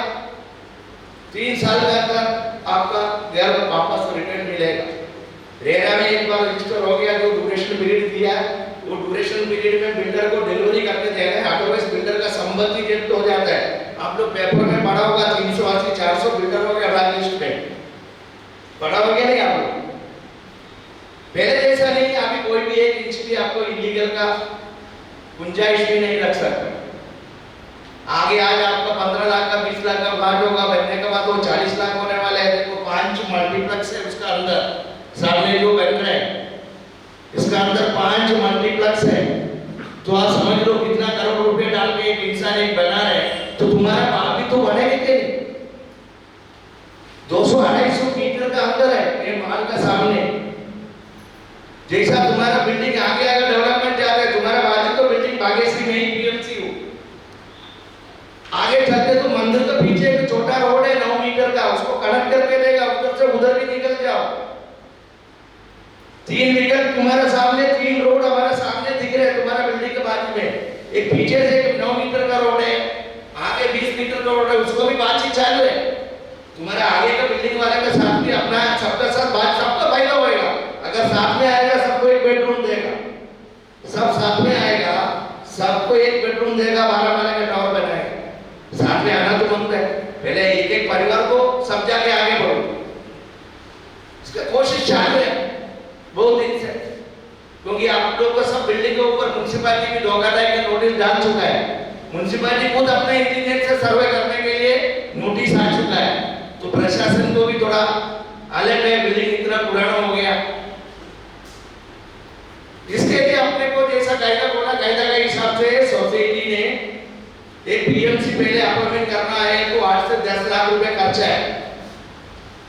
3 साल के अंदर आपका घर वापस रिटर्न मिलेगा। रेरा में एक बार रजिस्टर हो गया, जो ड्यूरेशन पीरियड दिया वो ड्यूरेशन पीरियड में बिल्डर को डिलीवरी करके देना है, अदरवाइज बिल्डर का संपत्ति जब्त हो जाता है। आप लोग पेपर में पढ़ा होगा 380-400 बिल्डर हो गया ब्लैक लिस्ट पे, पढ़ा होगा नहीं आप लोग? पहले जैसा नहीं, अभी कोई भी 1 इंच भी आपको इलीगल का गुंजाइश भी नहीं रख सकता। आगे आज आपका 15 लाख का 20 लाख का प्लाट होगा, बनने के बाद वो 40 लाख होने वाला है। देखो 5 मल्टीप्लेक्स है उसका अंदर, सामने जो बन रहा है इसका अंदर 5 मल्टीप्लेक्स है, तो आप समझ लो कितना करोड़ रुपए डाल के एक इंसान एक बना रहे, तो तुम्हारा बाप भी तो बनेगा कि 200-250 मीटर का अंदर है ये माल का सामने। जैसा तुम्हारा बिल्डिंग आगे आगे डेवलपमेंट जाता है, तुम्हारा बाजू तो बिल्डिंग बागेश्वरी में ही बीएमसी हो, आगे चलते तो मंदिर के पीछे एक छोटा रोड है 9 मीटर का, उसको कनेक्ट करके देगा, उधर से उधर भी निकल जाओ। 3 मीटर तुम्हारे सामने, 3 रोड हमारे सामने दिख रहे हैं तुम्हारा बिल्डिंग के बाजू में, एक पीछे से एक 9 मीटर का रोड है, आगे 20 मीटर का रोड है, उसको भी बातचीत चालू है। तुम्हारे आगे का बिल्डिंग वाले के साथ भी अपना सबका साथ बात, सबका फायदा होएगा। अगर साथ में आएगा सबको एक बेडरूम देगा, सब साथ में आएगा सबको एक बेडरूम देगा, 12 माले का टावर बनाएगा। साथ में आना तो बनता है, पहले एक एक परिवार को सब जाके आगे बढ़ो, इसका कोशिश चालू है बहुत दिन से। क्योंकि आप लोग का सब बिल्डिंग के ऊपर म्युनिसिपैलिटी भी धोखाधड़ी का नोटिस डाल चुका है। म्युनिसिपैलिटी खुद अपने इंजीनियर से सर्वे करने के लिए नोटिस आ चुका है, तो प्रशासन को भी थोड़ा अलर्ट है, बिल्डिंग इतना पुराना हो गया। इसके लिए अपने को जैसा कायदा बोला, कायदा के हिसाब से सोसाइटी ने एक पीएमसी पहले अपॉइंटमेंट करना है तो 8 से 10 लाख रुपए खर्चा है।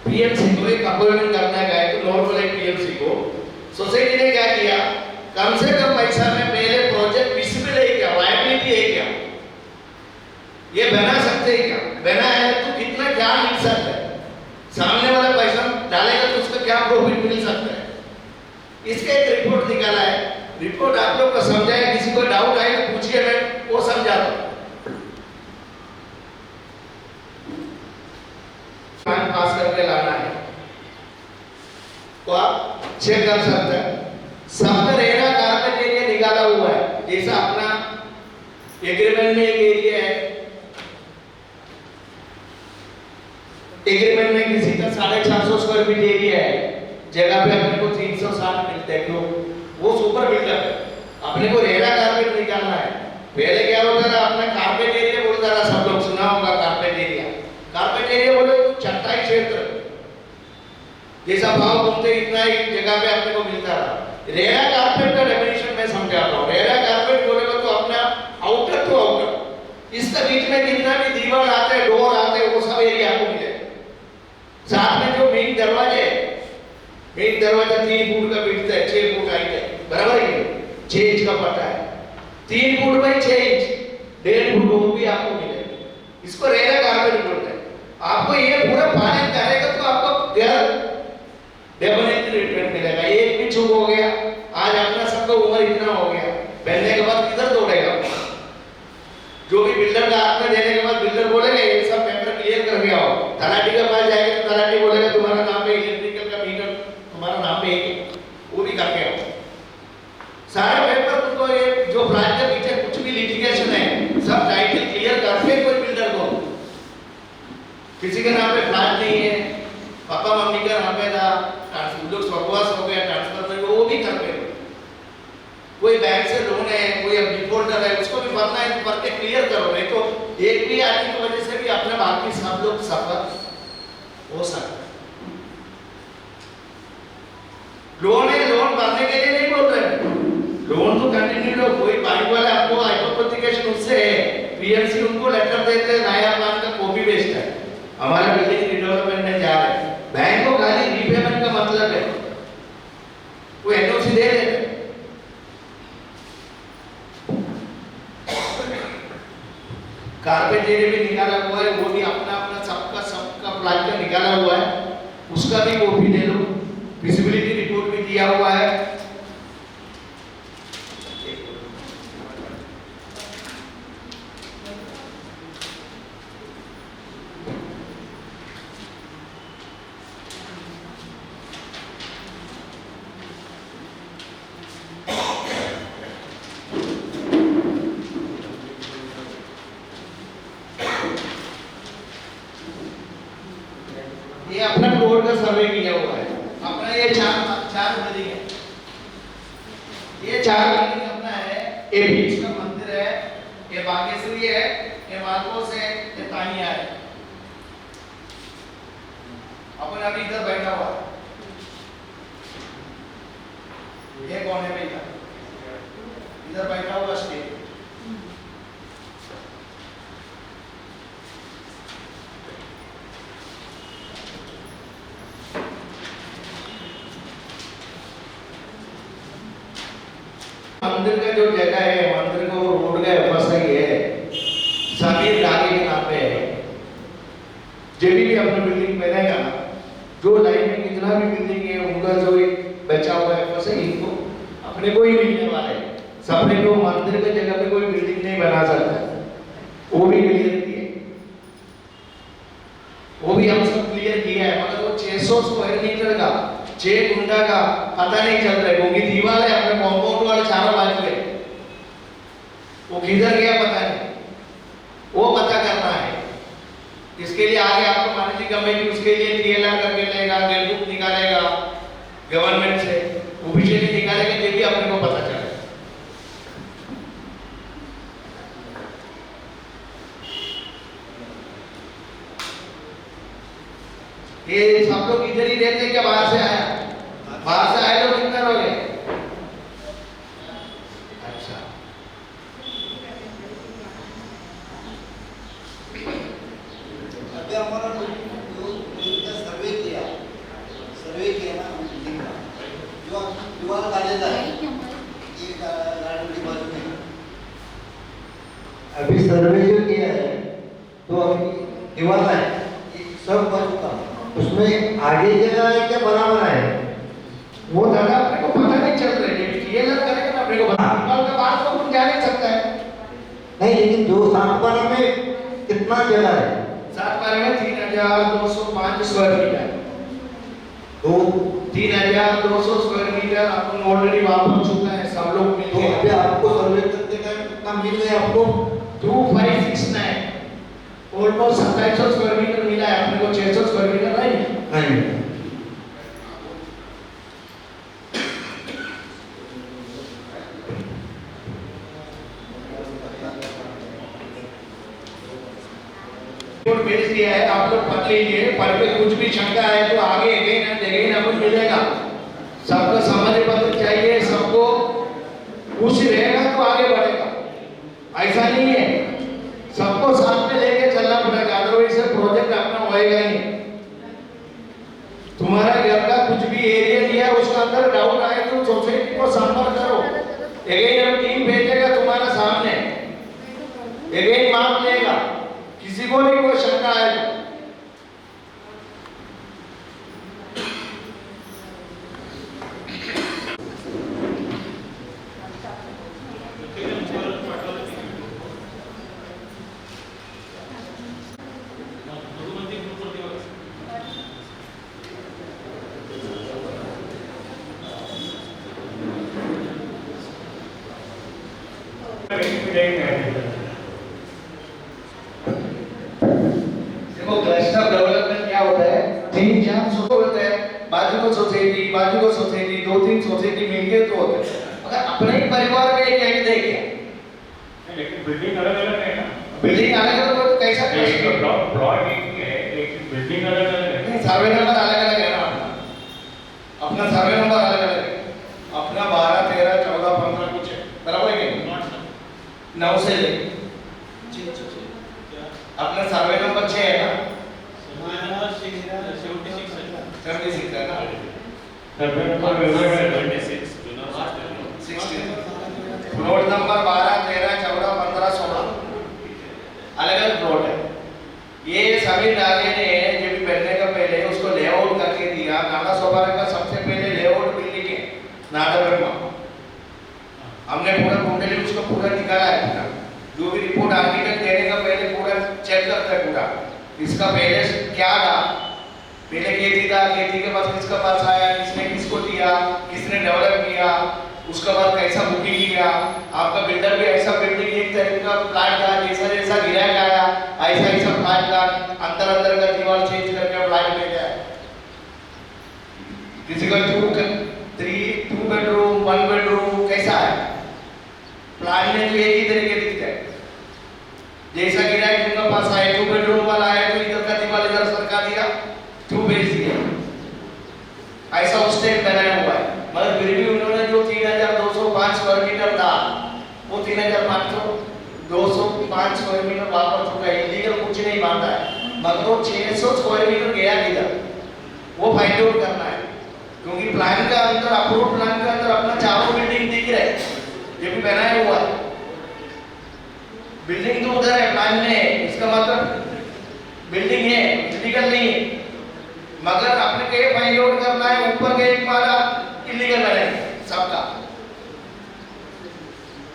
पीएमसी को एक अपॉइंटमेंट करना है तो नॉर्मल एक पीएमसी को सोसाइटी ने क्या किया, कम से कम पैसा में पहले प्रोजेक्ट विजिबल है क्या, वायबिलिटी है क्या, ये बना सकते हैं क्या, बना है तो कितना क्या मिल सकता है, सामने वाला पैसा डालेगा तो उसका क्या प्रॉफिट मिल सकता है। इसका एक रिपोर्ट निकाला है, रिपोर्ट आप लोग को समझाए, किसी को डाउट आए तो पूछिए, मैं वो समझा दूं। पास करके लाना है तो आप चेक कर सकते हैं। सबका रेरा कारपेट एरिया निकाला हुआ है, जैसा अपना एग्रीमेंट में एक एरिया है, एग्रीमेंट में किसी का 450 स्क्वायर फीट एरिया है, जगह पे अपने को 360 मिलते हैं, क्यों वो सुपर बिल्डर है, अपने को रेरा कारपेट निकालना है। पहले क्या होता था, अपना कारपेट एरिया बोलता था, सब लोग सुना होगा कारपेट एरिया। कारपेट एरिया बोले तो चटाई क्षेत्र, जैसा भाव घूमते इतना ही जगह पे अपने को मिलता था। रेरा कारपेट का डेफिनेशन मैं समझाता हूँ। रेरा कारपेट बोलेगा तो अपना आउटर टू आउटर, इसका बीच में जितना भी दीवार आते हैं, डोर आते हैं, वो सब एरिया आपको मिले। साथ में जो मेन दरवाजे, मेन दरवाजा 3 फुट का बिठता है, 6 फुट हाइट है, बराबर है, 6 इंच का पट्टा है, 3 फुट बाई 6 इंच, 1.5 फुट वो भी आपको मिले, इसको रेरा कारपेट बोलते हैं। आपको ये पूरा पानी करेगा तो आपको घर डेफिनेटली ट्रीटमेंट मिलेगा। एक भी चूक हो गया, आज अपना सबका उम्र इतना हो गया, पहनने के बाद किधर दौड़ेगा। जो भी बिल्डर का हाथ में देने के बाद बिल्डर बोलेगा ये सब पेपर क्लियर करके आओ, तलाटी के पास जाएगा तो तलाटी बोलेगा तुम्हारा नाम पे इलेक्ट्रिकल का मीटर तुम्हारा नाम पे है, वो भी करके आओ। सारा पेपर तुमको, ये जो फ्लैट के पीछे कुछ भी लिटिगेशन है सब टाइटल क्लियर करके कोई बिल्डर को, किसी के नाम पे फ्लैट नहीं है, पापा मम्मी का नाम पे था, लोग स्वर्गवास हो गया, ट्रांसफर में वो भी करके, कोई बैंक से लोन है, कोई अब डिफॉल्टर है, उसको भी भरना है तो करके क्लियर करो, नहीं तो एक भी आदमी की वजह से भी अपने बाकी सब लोग सफर हो सकते। लोन है, लोन भरने के लिए नहीं बोल रहे, लोन तो कंटिन्यू लो। कोई बैंक वाला आपको हाइपोथेकेशन उससे है, पीएमसी उनको लेटर देते हैं, नया प्लान का कॉपी भेजता है, हमारा बिल्डिंग रिडेवलपमेंट में जा रहा है, बैंक को खाली रीपेमेंट का मतलब है, वो एनओसी दे देते। कारपेट एरिया भी निकाला हुआ है, वो भी अपना अपना सबका प्लान का निकाला हुआ है, उसका भी कॉपी ले लो, विजिबिलिटी रिपोर्ट भी दिया हुआ है। ये अपना रोड का सर्वे किया हुआ है, अपना ये चार बिल्डिंग है, ये 4 बिल्डिंग अपना है, ये बीच का मंदिर है, ये बागेश्वरी है, ये मालकोस है, ये तानिया है। अपन अभी इधर बैठा हुआ, ये कौन है भैया, इधर बैठा हुआ स्टेज, मंदिर का जो जगह है, मंदिर को रोड का एफएसआई है, समीर गाड़ी के नाम पे है। जब भी अपना बिल्डिंग बनेगा ना, जो लाइन में कितना भी बिल्डिंग है उनका जो एक बचा हुआ एफएसआई इनको अपने को ही मिलने वाला है। सपने को मंदिर के जगह पे कोई बिल्डिंग नहीं बना सकता, वो भी क्लियर किए। 6 गुंडा का पता नहीं चल रहा है, क्योंकि दीवार है अपने कॉम्पाउंड वाले चारों बाजू है, वो किधर गया पता नहीं, वो पता करना है। इसके लिए आगे आपको मान लीजिए कमेटी उसके लिए TLR करके लेगा, गेलबुक निकालेगा गवर्नमेंट से, ऑफिशियली निकालेगा, ये भी अपने को पता चले। ये सब लोग इधर ही रहते हैं क्या, बाहर से आया? बाहर से आए लोग कितने लोग हैं? अच्छा, अभी हमारा जो इनका सर्वे किया ना बिल्डिंग का, जो दीवार डालेगा है ये गार्डन की बाजू में, अभी सर्वे जो किया है तो अभी दीवार है ये सब बाजू का, उसमें आगे जगह है क्या बराबर है? वो दादा अपने को पता नहीं चल रहा है, ये TLR करेगा ना अपने को पता, दीवार का बाहर तो कुछ जा नहीं सकता है। नहीं, लेकिन जो 7 में कितना जगह है? 7 में 3205 स्क्वायर मीटर, तो 3200 स्क्वायर मीटर अपन ऑलरेडी वापस चुका है सब लोग तो मिलके। अभी आपको सर्वे करते टाइम कितना मिल गया आपको? 2569 ऑलमोस्ट 2700 स्क्वायर मीटर मिला है अपने को, 600 स्क्वायर मीटर नहीं। नहीं, रिपोर्ट भेज दिया है, आप लोग पढ़ लीजिए, पढ़ के कुछ भी शंका है तो आगे अगेन आपको मिलेगा। सबको समझ पत्र चाहिए, सबको कुछ रहेगा तो आगे बढ़ेगा, ऐसा नहीं है, सबको साथ में लेके चलना पड़ेगा, अदरवाइज से प्रोजेक्ट अपना होएगा ही नहीं। तुम्हारा घर का कुछ भी एरिया दिया है उसका अंदर डाउट आए तो सोसाइटी को संपर्क करो, अगेन हम टीम भेजेगा तुम्हारा सामने, अगेन माप लेगा, किसी को नहीं कोई शंका है तो। देखो क्लस्टर डेवलपमेंट क्या होता है, 3-4 होता है, बाजू को सोसाइटी 2-3 सोसाइटी मिलके तो होता है। अगर अपने ही परिवार में एक एक देखे, लेकिन बिल्डिंग अलग अलग है ना, बिल्डिंग अलग अलग तो कैसा एक ब्लॉक एक ही है, एक बिल्डिंग अलग अलग है। सर्वे नंबर अलग अलग है ना, अपना सर्वे नंबर अलग अलग है, अपना 12 13 14 15 कुछ है, बराबर है कि 9 से ले अपना सर्वे नंबर 6 है ना, 76 है ना, सर्वे नंबर अलग अलग है। 16 प्लॉट नंबर 12 13 14 15 16 अलग अलग प्लॉट है। ये सभी राजे ने जब बैठने का पहले उसको लेआउट करके दिया, नाना सोपारा का सबसे पहले लेआउट बिल्डिंग है नादा ब्रह्मा, हमने पूरा कुंडली उसको पूरा निकाला है, पूरा जो भी रिपोर्ट आर्किटेक्ट देने का पहले पूरा चेक करता है पूरा, इसका पहले क्या था, पहले खेती था, खेती के बाद किसका पास आया, किसने किसको दिया, किसने डेवलप किया, उसके बाद कैसा बुकिंग किया, आपका बिल्डर भी ऐसा बिल्डिंग एक तरह का प्लाट था, जैसा जैसा गिराया आया ऐसा ऐसा प्लाट था, अंदर अंदर का दीवार चेंज करके प्लाट ले गया, किसी का 2 बेडरूम 1 बेडरूम कैसा है, प्लान में तो एक ही तरीके दिखता है, जैसा गिरा जिनका पास आए 2 बेडरूम वाला है तो इधर का दीवार इधर सरका दिया, 2 बेच दिया, ऐसा उस टाइम बनाया हुआ है। मगर फिर भी उन्होंने जो 3205 स्क्वायर मीटर था वो 205 स्क्वायर मीटर वापस चुका है, इलीगल कुछ नहीं मानता है, मगर वो 600 स्क्वायर मीटर गया किधर वो फाइंड आउट करना है, क्योंकि प्लान का अंदर अप्रूव प्लान के अंदर अपना चारों बिल्डिंग दिख रहा है, ये भी बनाया हुआ है, बिल्डिंग तो उधर है प्लान में, इसका मतलब बिल्डिंग है इलीगल नहीं है, मगर आपने कहीं फाइंड आउट करना है, ऊपर के एक माला इलीगल बनाए सबका,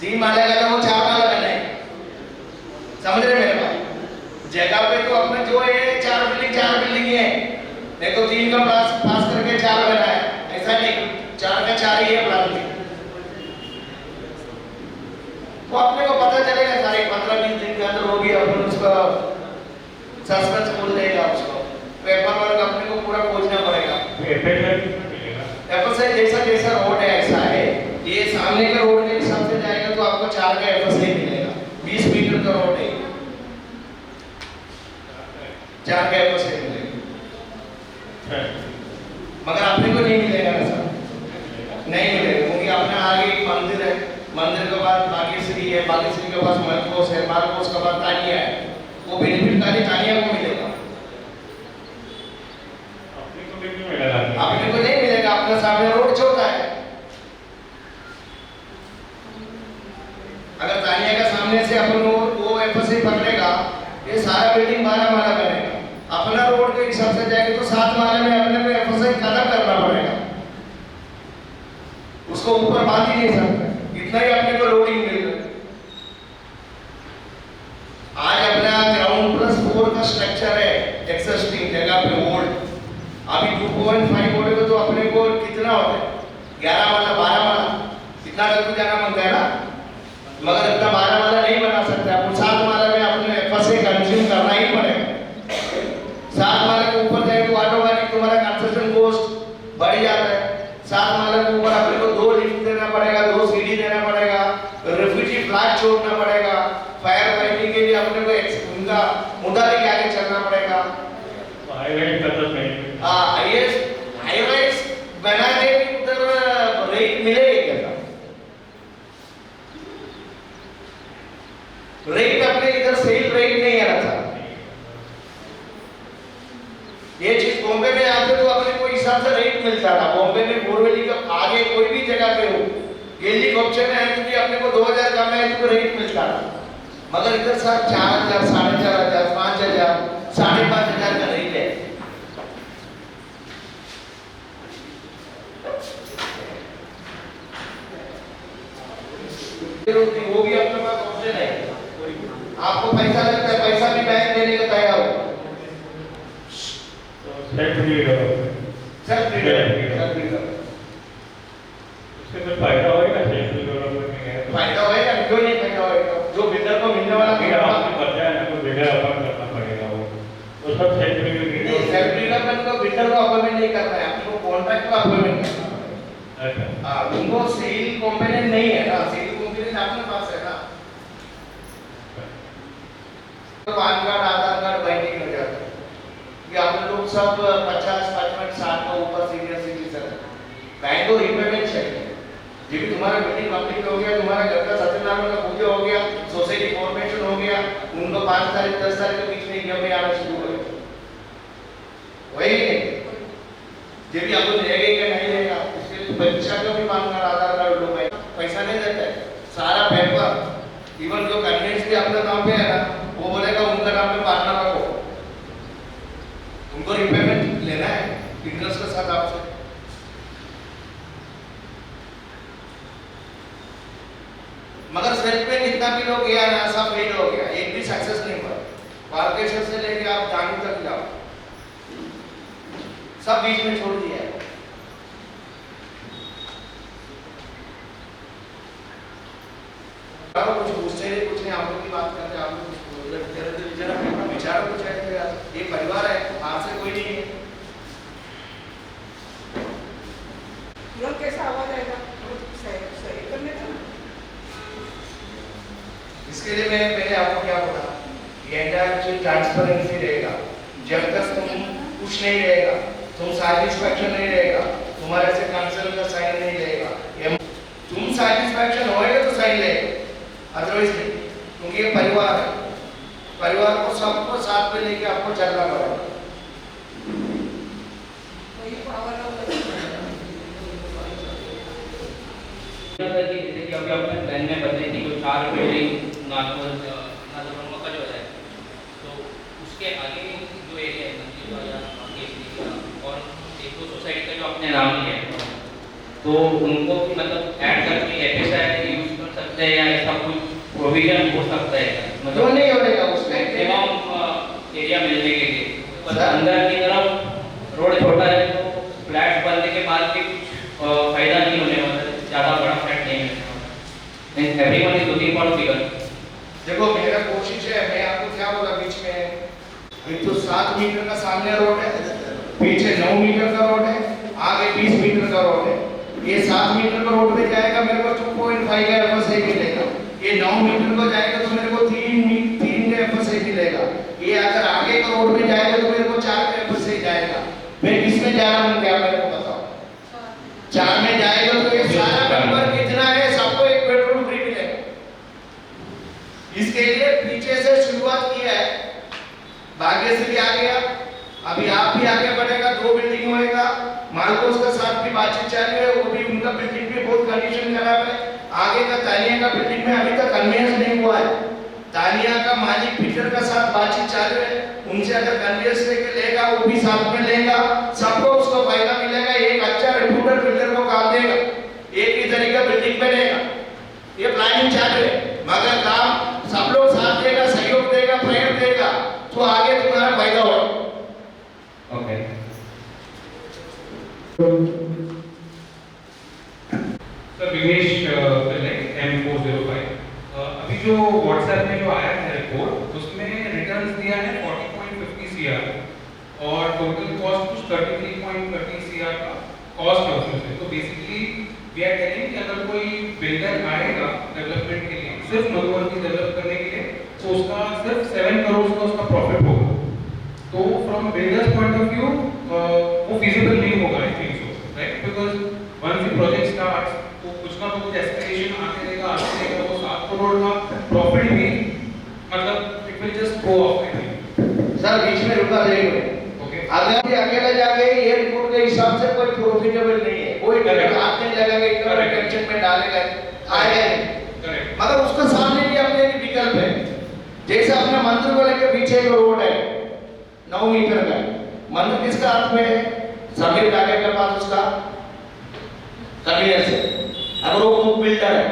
3 माला का वो 4 माला बनाए, समझ रहे मेरे भाई, जगह पे तो अपने जो है 4 बिल्डिंग है, नहीं तो 3 का पास करके 4 बनाया, 4 का 4 ही है प्लान में। तो अपने को पता चलेगा सारे 15-20 दिन के अंदर वो भी अपन उसका सस्पेंस बोल देगा उसको। पेपर वर्क अपने को पूरा खोजना पड़ेगा। एफएसआई जैसा जैसा रोड है ऐसा है, ये सामने का रोड के हिसाब से जाएगा तो आपको 4 का एफएसआई मिलेगा। 20 मीटर का रोड है, 4 का एफएसआई मिलेगा। मगर अपने को नहीं मिलेगा ना सर, नहीं मिलेगा, क्योंकि अपने आगे एक मंदिर है, मंदिर के बाद बागेश्वरी है, बागेश्वरी के पास मार्कोस है, मार्कोस के बाद तानिया है, वो बेनिफिट खाली तानिया को मिलेगा, अपने को नहीं मिलेगा। अपने सामने रोड छोटा है, अगर तानिया का सामने से अपन वो एफएसआई पकड़ेगा, ये सारा बिल्डिंग 12 माला बनेगा। अपना रोड के हिसाब से जाएगा तो 7 माले में अपने को एफएसआई खत्म करना पड़ेगा, उसको ऊपर बांध ही नहीं सकते, इतना ही अपने को लोडिंग मिल रहा है। आज अपना ग्राउंड +4 का स्ट्रक्चर है एक्सिस्टिंग जगह पे ओल्ड, अभी 2.5 बोलेगा तो अपने को कितना होता है, 11 माला 12 माला इतना करके जाना मांगता है ना, मगर इतना 12 माला नहीं बना सकते अपन। 7 माला में अपने एफएसआई कंज्यूम करना ही पड़ेगा। 7 माला के ऊपर जाए तो ऑटोमेटिक तुम्हारा कंस्ट्रक्शन कॉस्ट बढ़ जाता है। 7 माला के ऊपर अपने को 2 लिफ्ट देना पड़ेगा, 2 सीढ़ी देना पड़ेगा, रेफ्यूजी फ्लैट छोड़ना पड़ेगा, फायर फाइटिंग के लिए अपने को उनका मुद्दा लेके आगे चलना पड़ेगा। हाई राइज बनाने की उधर रेट मिलेगी क्या? रेट अपने इधर सेल रेट नहीं है ना। ये चीज बॉम्बे में आते तो अपने को हिसाब से रेट मिलता था। बॉम्बे में बोरवेली का आगे कोई भी जगह पे हो, दिल्ली ऑप्शन में है तो अपने को 2000 कम है तो रेट मिलता था, मगर इधर सर 4000, 4500, 5000, 5500 का रेट है। वो भी अपने पास ऑप्शन है, आपको पैसा लगता है, पैसा भी बैंक देने का तैयार हो। सेल्फ लीडर उससे कोई फायदा होएगा? सेल्फ डेवलपमेंट में फायदा होएगा, क्यों नहीं फायदा होएगा? जो बिल्डर को मिलने वाला बच्चा है तो बिल्डर अपन करना पड़ेगा, वो सब सेल्फ डेवलपमेंट को बिल्डर को अपॉइंटमेंट नहीं करना है, आपको कॉन्ट्रैक्ट को अपॉइंटमेंट करना है। अच्छा, उनको सेल कंपोनेंट नहीं है ना, सेल कंपोनेंट अपने पास है ना। तो पैन कार्ड, आधार कार्ड बाइंडिंग हो जाता है कि आप लोग सब 50, 55, 60 का ऊपर सीनियर सिटीजन है, बैंक को रिपेमेंट चाहिए। जब तुम्हारा बिल्डिंग कंप्लीट हो गया, तुम्हारा घर का सत्यनारायण का पूजा हो गया, सोसाइटी फॉर्मेशन हो गया, उनको 5 तारीख 10 तारीख के बीच में ईएमआई आना शुरू हो गया, वही जब भी आपको रहेगा कि नहीं रहेगा, इसके परीक्षा का भी पैन कार्ड, आधार कार्ड लोग पैसा नहीं देता है, सारा पेपर इवन जो कन्वेंस भी अपने नाम पे है ना, वो बोलेगा उनका नाम पे पार्टनर रखो, उनको रिपेमेंट लेना है इंटरेस्ट के साथ आपसे। मगर सेल्फ पे इतना भी लोग गया ना, सब फेल हो गया, एक भी सक्सेस नहीं हुआ। मार्केशन से लेके आप जाने तक जाओ, सब बीच में छोड़ दिया है। कुछ पूछते हैं, कुछ नहीं, आप लोग की बात करते हैं, आप लोग जरा विचार कुछ है, ये परिवार है, बाहर से कोई नहीं है। कैसा आवाज आएगा सही करने का? इसके लिए मैं पहले आपको क्या बोला, ये एंटायर ट्रांसपेरेंसी रहेगा। जब तक तुम कुछ नहीं रहेगा, तुम सैटिस्फैक्शन नहीं रहेगा, तुम्हारे से कंसर्न का साइन नहीं रहेगा, तुम सैटिस्फैक्शन होएगा तो साइन लेगा, अदरवाइज नहीं, क्योंकि ये परिवार है, परिवार को सबको साथ में लेके आपको चलना पड़ेगा। जैसे कि अभी अपने प्लान में बताई थी कोई 4 बिल्डिंग नाथब्रह्म का जो है, तो उसके आगे जो एरिया है और एक दो सोसाइटी का जो अपने नाम लिया है, तो उनको भी मतलब ऐड करके एफएसआई यूज कर सकते हैं या ऐसा कुछ प्रोविजन हो सकता है? मतलब नहीं होगा उसमें एरिया मिलने के लिए, पर अंदर की तरफ रोड छोटा है तो फ्लैट बनने के बाद भी कुछ फायदा नहीं everyone is looking for figure. देखो मेरा कोशिश है, मैं आपको क्या बोला बीच में, एक तो 7 मीटर का सामने रोड है, पीछे 9 मीटर का रोड है, आगे 20 मीटर का रोड है। ये 7 मीटर का रोड पे जाएगा मेरे को 2.5 का एफएसआई मिलेगा। ये 9 मीटर को जाएगा तो मेरे को 3 का एफएसआई मिलेगा। ये अगर आगे का रोड पे जाएगा तो मेरे को 4 का एफएसआई जाएगा। मैं किसमें जा रहा हूँ क्या मेरे को बताओ। 4 में जाएगा तो ये सारा नंबर कितना है, सबको एक बेडरूम फ्री मिलेगा। इसके लिए पीछे से शुरुआत किया है, भाग्यश्री आ गया, अभी आप भी आगे बढ़ेगा, 2 बिल्डिंग होएगा। मालकोस का साथ भी बातचीत चालू है, वो भी उनका बिल्डिंग भी बहुत कंडीशन खराब है। आगे का तानिया का बिल्डिंग में अभी तक कन्वेंस नहीं हुआ है। तानिया का मालिक पीटर का साथ बातचीत चालू है, उनसे अगर कन्वेंस लेके लेगा वो भी साथ में लेगा, सबको उसको फायदा मिलेगा। एक अच्छा रेप्यूटेड बिल्डर को काम देगा, एक ही तरीका बिल्डिंग पे लेगा। ये प्लानिंग चालू है, मगर काम सब लोग साथ देगा, सहयोग देगा, प्रेम देगा तो आगे तुम्हारा फायदा होगा। Okay. सर विमेश M405 अभी जो व्हाट्सएप में जो आया है रिपोर्ट, उसमें रिटर्न्स दिया है 40.50 CR और टोटल कॉस्ट कुछ 33.30 CR का कॉस्ट है उसमें से। तो बेसिकली वी आर टेलिंग कि अगर कोई बिल्डर आएगा डेवलपमेंट के लिए, सिर्फ मधुबनी डेवलप करने के लिए, तो उसका सिर्फ 7 करोड़ का उसका प्रॉफिट होगा। तो from builders point of view वो फिजिबल नहीं होगा, I think so, right? Because once the project starts तो कुछ ना कुछ एस्पिरेशन आते रहेगा, वो 7 करोड़ का प्रॉफिट भी मतलब it will just go of, I think. Sir beach में रुका देंगे, ओके, अगर ये अकेले जाके ये रिपोर्ट के हिसाब से कोई प्रॉफिटेबल नहीं है, कोई डायरेक्ट हाथ नहीं लगाएगा, इतना टेंशन में डालेगा आएगा नहीं। करेक्ट। मगर उसके सामने भी अपने एक विकल्प है, जैसे अपने मंदिर को लेकर पीछे एक रोड है 9 मीटर का, मंदिर किसका हाथ में है? समीर डाके के पास उसका कन्वीनियंस है। अगर वो खुद बिल्डर है,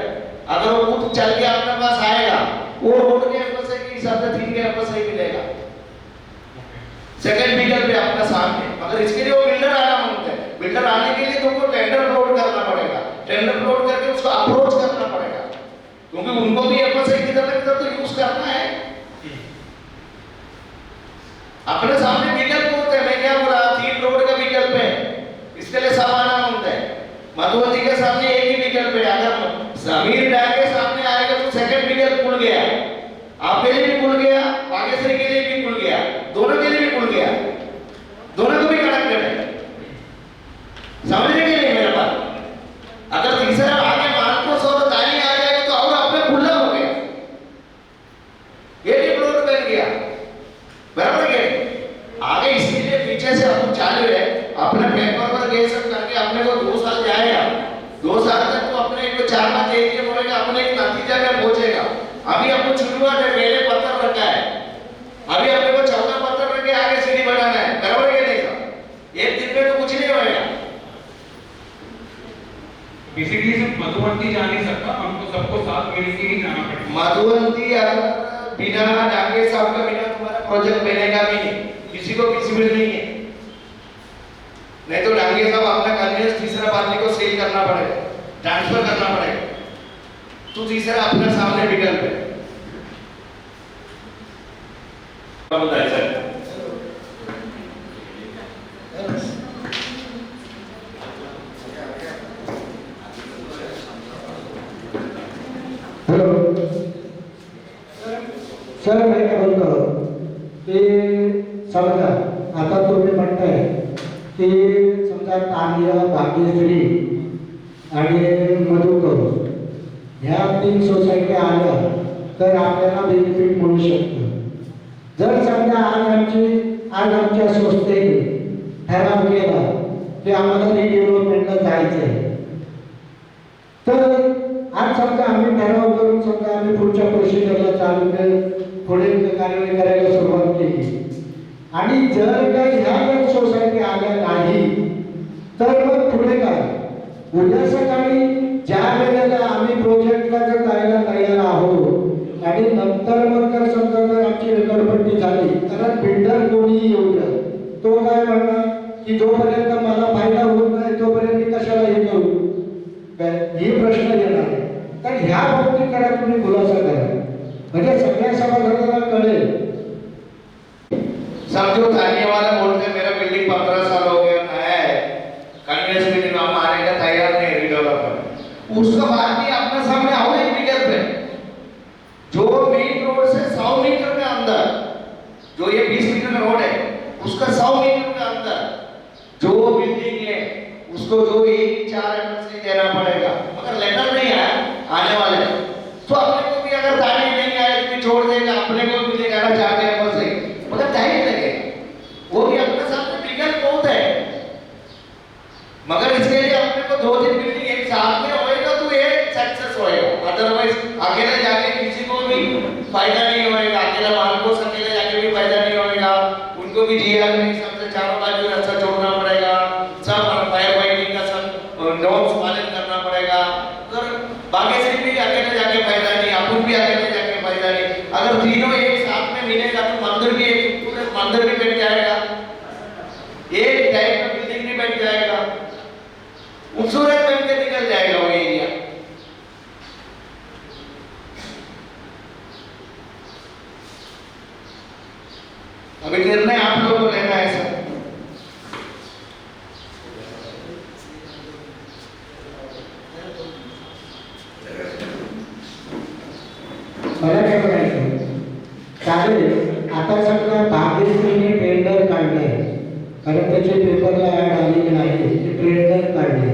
अगर वो खुद चल के अपने पास आएगा, वो रोड के एफएसआई के हिसाब से 3 के एफएसआई मिलेगा। सेकंड बिल्डर पे अपना सामने, मगर इसके लिए वो बिल्डर आना मांगता है। बिल्डर आने के लिए तुमको टेंडर अपलोड करना पड़ेगा, टेंडर अपलोड करके उसको अप्रोच करना पड़ेगा, क्योंकि उनको भी एफएसआई किधर ना किधर तो यूज करना है। अपने सामने विकल्प होते हैं, मैं क्या बोला, 3 रोड का विकल्प है, इसके लिए सब आना मांगता है। मधुबनी के सामने एक ही विकल्प है, अगर समीर डाक के सामने आएगा तो सेकंड विकल्प खुल गया, आपके लिए भी खुल गया, भाग्यश्री के लिए भी खुल गया, दोनों के लिए भी खुल गया, दोनों को भी कनेक्टेड है। समझने के लिए मेरे बात, अगर तीसरा आगे मानकोस और तानी आ जाएगा तो और अपने खुला हो गया, ये भी प्लॉट बन गया, बराबर है? आगे इसीलिए पीछे से अपन चालू है, अपने पेपर पर ये सब करके अपने को 2 साल जाएगा, 2 साल तक तो अपने को 4 देखिए बोलेगा, अपने एक नतीजा में पहुंचेगा। अभी अपन शुरुआत है, पहले पत्थर रखा है, अभी अपने को 14 पत्थर रख के आगे सीढ़ी बढ़ाना है, बराबर है? नहीं सर, एक दिन में तो कुछ नहीं होएगा। बेसिकली सिर्फ मधुबनी जा नहीं सकता, हमको सबको साथ मिलकर ही जाना पड़ेगा। मधुबनी अगर बिना डांगे साहब का बिना तुम्हारा प्रोजेक्ट बनेगा भी नहीं, किसी को विजिबल नहीं है। नहीं तो डांगे साहब अपना कन्वेंस तीसरा आदमी को सेल करना पड़ेगा, ट्रांसफर करना पड़ेगा, तो तीसरा अपने सामने विकल्प है। हेलो सर, मैं काय बोलतो की समजा आता तुम्ही म्हणताय की समजा तानिया, भाग्यश्री आणि मधुकर ह्या 3 सोसायटी आल्या तर आपल्याला बेनिफिट मिळू शकतं। जर समजा आज आमच्या संस्थेने ठराव केला की आम्हाला रिडेव्हलपमेंटला जायचं आहे, तर आज समजा आम्ही ठराव करून समजा आम्ही पुढच्या प्रोसिजरला चालू पुढे कार्यवाही करायला सुरुवात केली आणि जर काही ह्या सोसायटी आल्या नाही तर मग पुढे काय? उद्या सकाळी ज्या वेळेला आम्ही प्रोजेक्टला जर जायला तयार आहोत आणि नंतर मग जर समजा जर आमची रेकॉर्डपट्टी झाली, कारण बिल्डर कोणीही येऊ द्या, तो काय म्हणणार की जोपर्यंत मला फायदा होत नाही तोपर्यंत मी कशाला हे करू, ही प्रश्न येणार आहे। तर ह्या बाबतीत करा, तुम्ही खुलासा करा, म्हणजे सगळ्या सभासदांना कळेल. समझो थाने वाला बोलते हैं, मेरा बिल्डिंग 15 साल हो गया नया है, कन्वेंस में नहीं हम आने का तैयार नहीं रिडेवलपर, उसका बात नहीं अपने सामने आओ एक मीटर पे, जो मेन रोड से 100 मीटर के अंदर, जो ये 20 मीटर का रोड है उसका 100 मीटर के अंदर जो बिल्डिंग है उसको जो 1-4 एकड़ से देना पड़ेगा, मगर लेटर नहीं आया आने वाले, तो अपने को भी अगर तारीख नहीं आए तो भी छोड़ देगा, अपने को भी लेगा 4 एकड़ से, मगर टाइम लगेगा, वो भी अपने सामने बिगल बहुत है, मगर इसके लिए अपने को 2-3 बिल्डिंग एक साथ में होएगा तो ये सक्सेस होएगा, अदरवाइज अकेले जाके किसी को भी फायदा नहीं होएगा, अकेला मालको अकेले जाके भी फायदा नहीं होएगा, उनको भी जीआर में सबसे चारों बाजू रास्ता छोड़ना पड़ेगा, सब फायर फाइटिंग का सब नॉर्म्स पालन करना पड़ेगा, अगर बाकी से भी अकेले जाके फायदा नहीं, अपन भी अकेले जाके फायदा नहीं, अगर तीनों एक साथ में मिलेगा तो मंदिर भी एक पूरे मंदिर भी बन जाएगा, एक टाइप का बिल्डिंग भी बन जाएगा, खूबसूरत बन के निकल जाएगा वो एरिया. अभी निर्णय आप लोगों को लेना है सर. मला काय म्हणायचं, चालेल आता सगळं भाग्यश्रीने टेंडर काढले, कारण त्याचे पेपरला ऍड आलेली आहे, ते टेंडर काढले.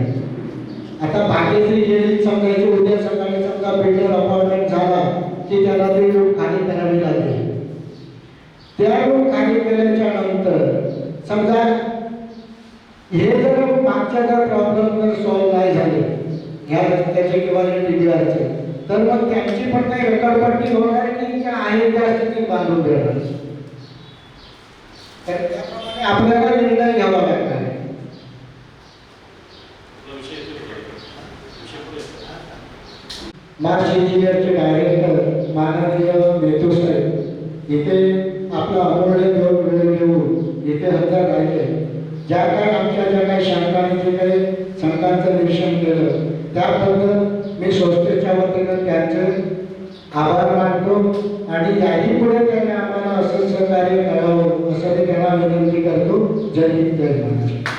आता भाग्यश्री गेली समजायची, उद्या सकाळी समजा बिल्डर अपॉइंटमेंट झाला की त्याला ते रूम खाली करावी लागेल. त्या रूम खाली केल्याच्या नंतर समजा हे जर मागच्या जर प्रॉब्लेम जर सॉल्व्ह नाही झाले ह्या रस्त्याचे किंवा टीडीआरचे, तर मग त्यांची पण काही रकडपट्टी होणार की आहे त्या स्थितीत बांधून देणार. तर त्याप्रमाणे आपल्याला निर्णय घ्यावा लागणार आहे. मार्च इंजिनियरचे डायरेक्टर माननीय मेथू साहेब इथे आपला अमूल्य वेळ घेऊन इथे हजर राहिले. ज्या काही आमच्या ज्या काही शंकांनी जे काही शंकांचं निरीक्षण केलं त्याबद्दल मी संस्थेच्या वतीनं त्यांचे आभार मानतो आणि याही पुढे त्यांनी आम्हाला असं सहकार्य करावं असं मी त्यांना विनंती करतो. जय हिंद, जय महाराष्ट्र.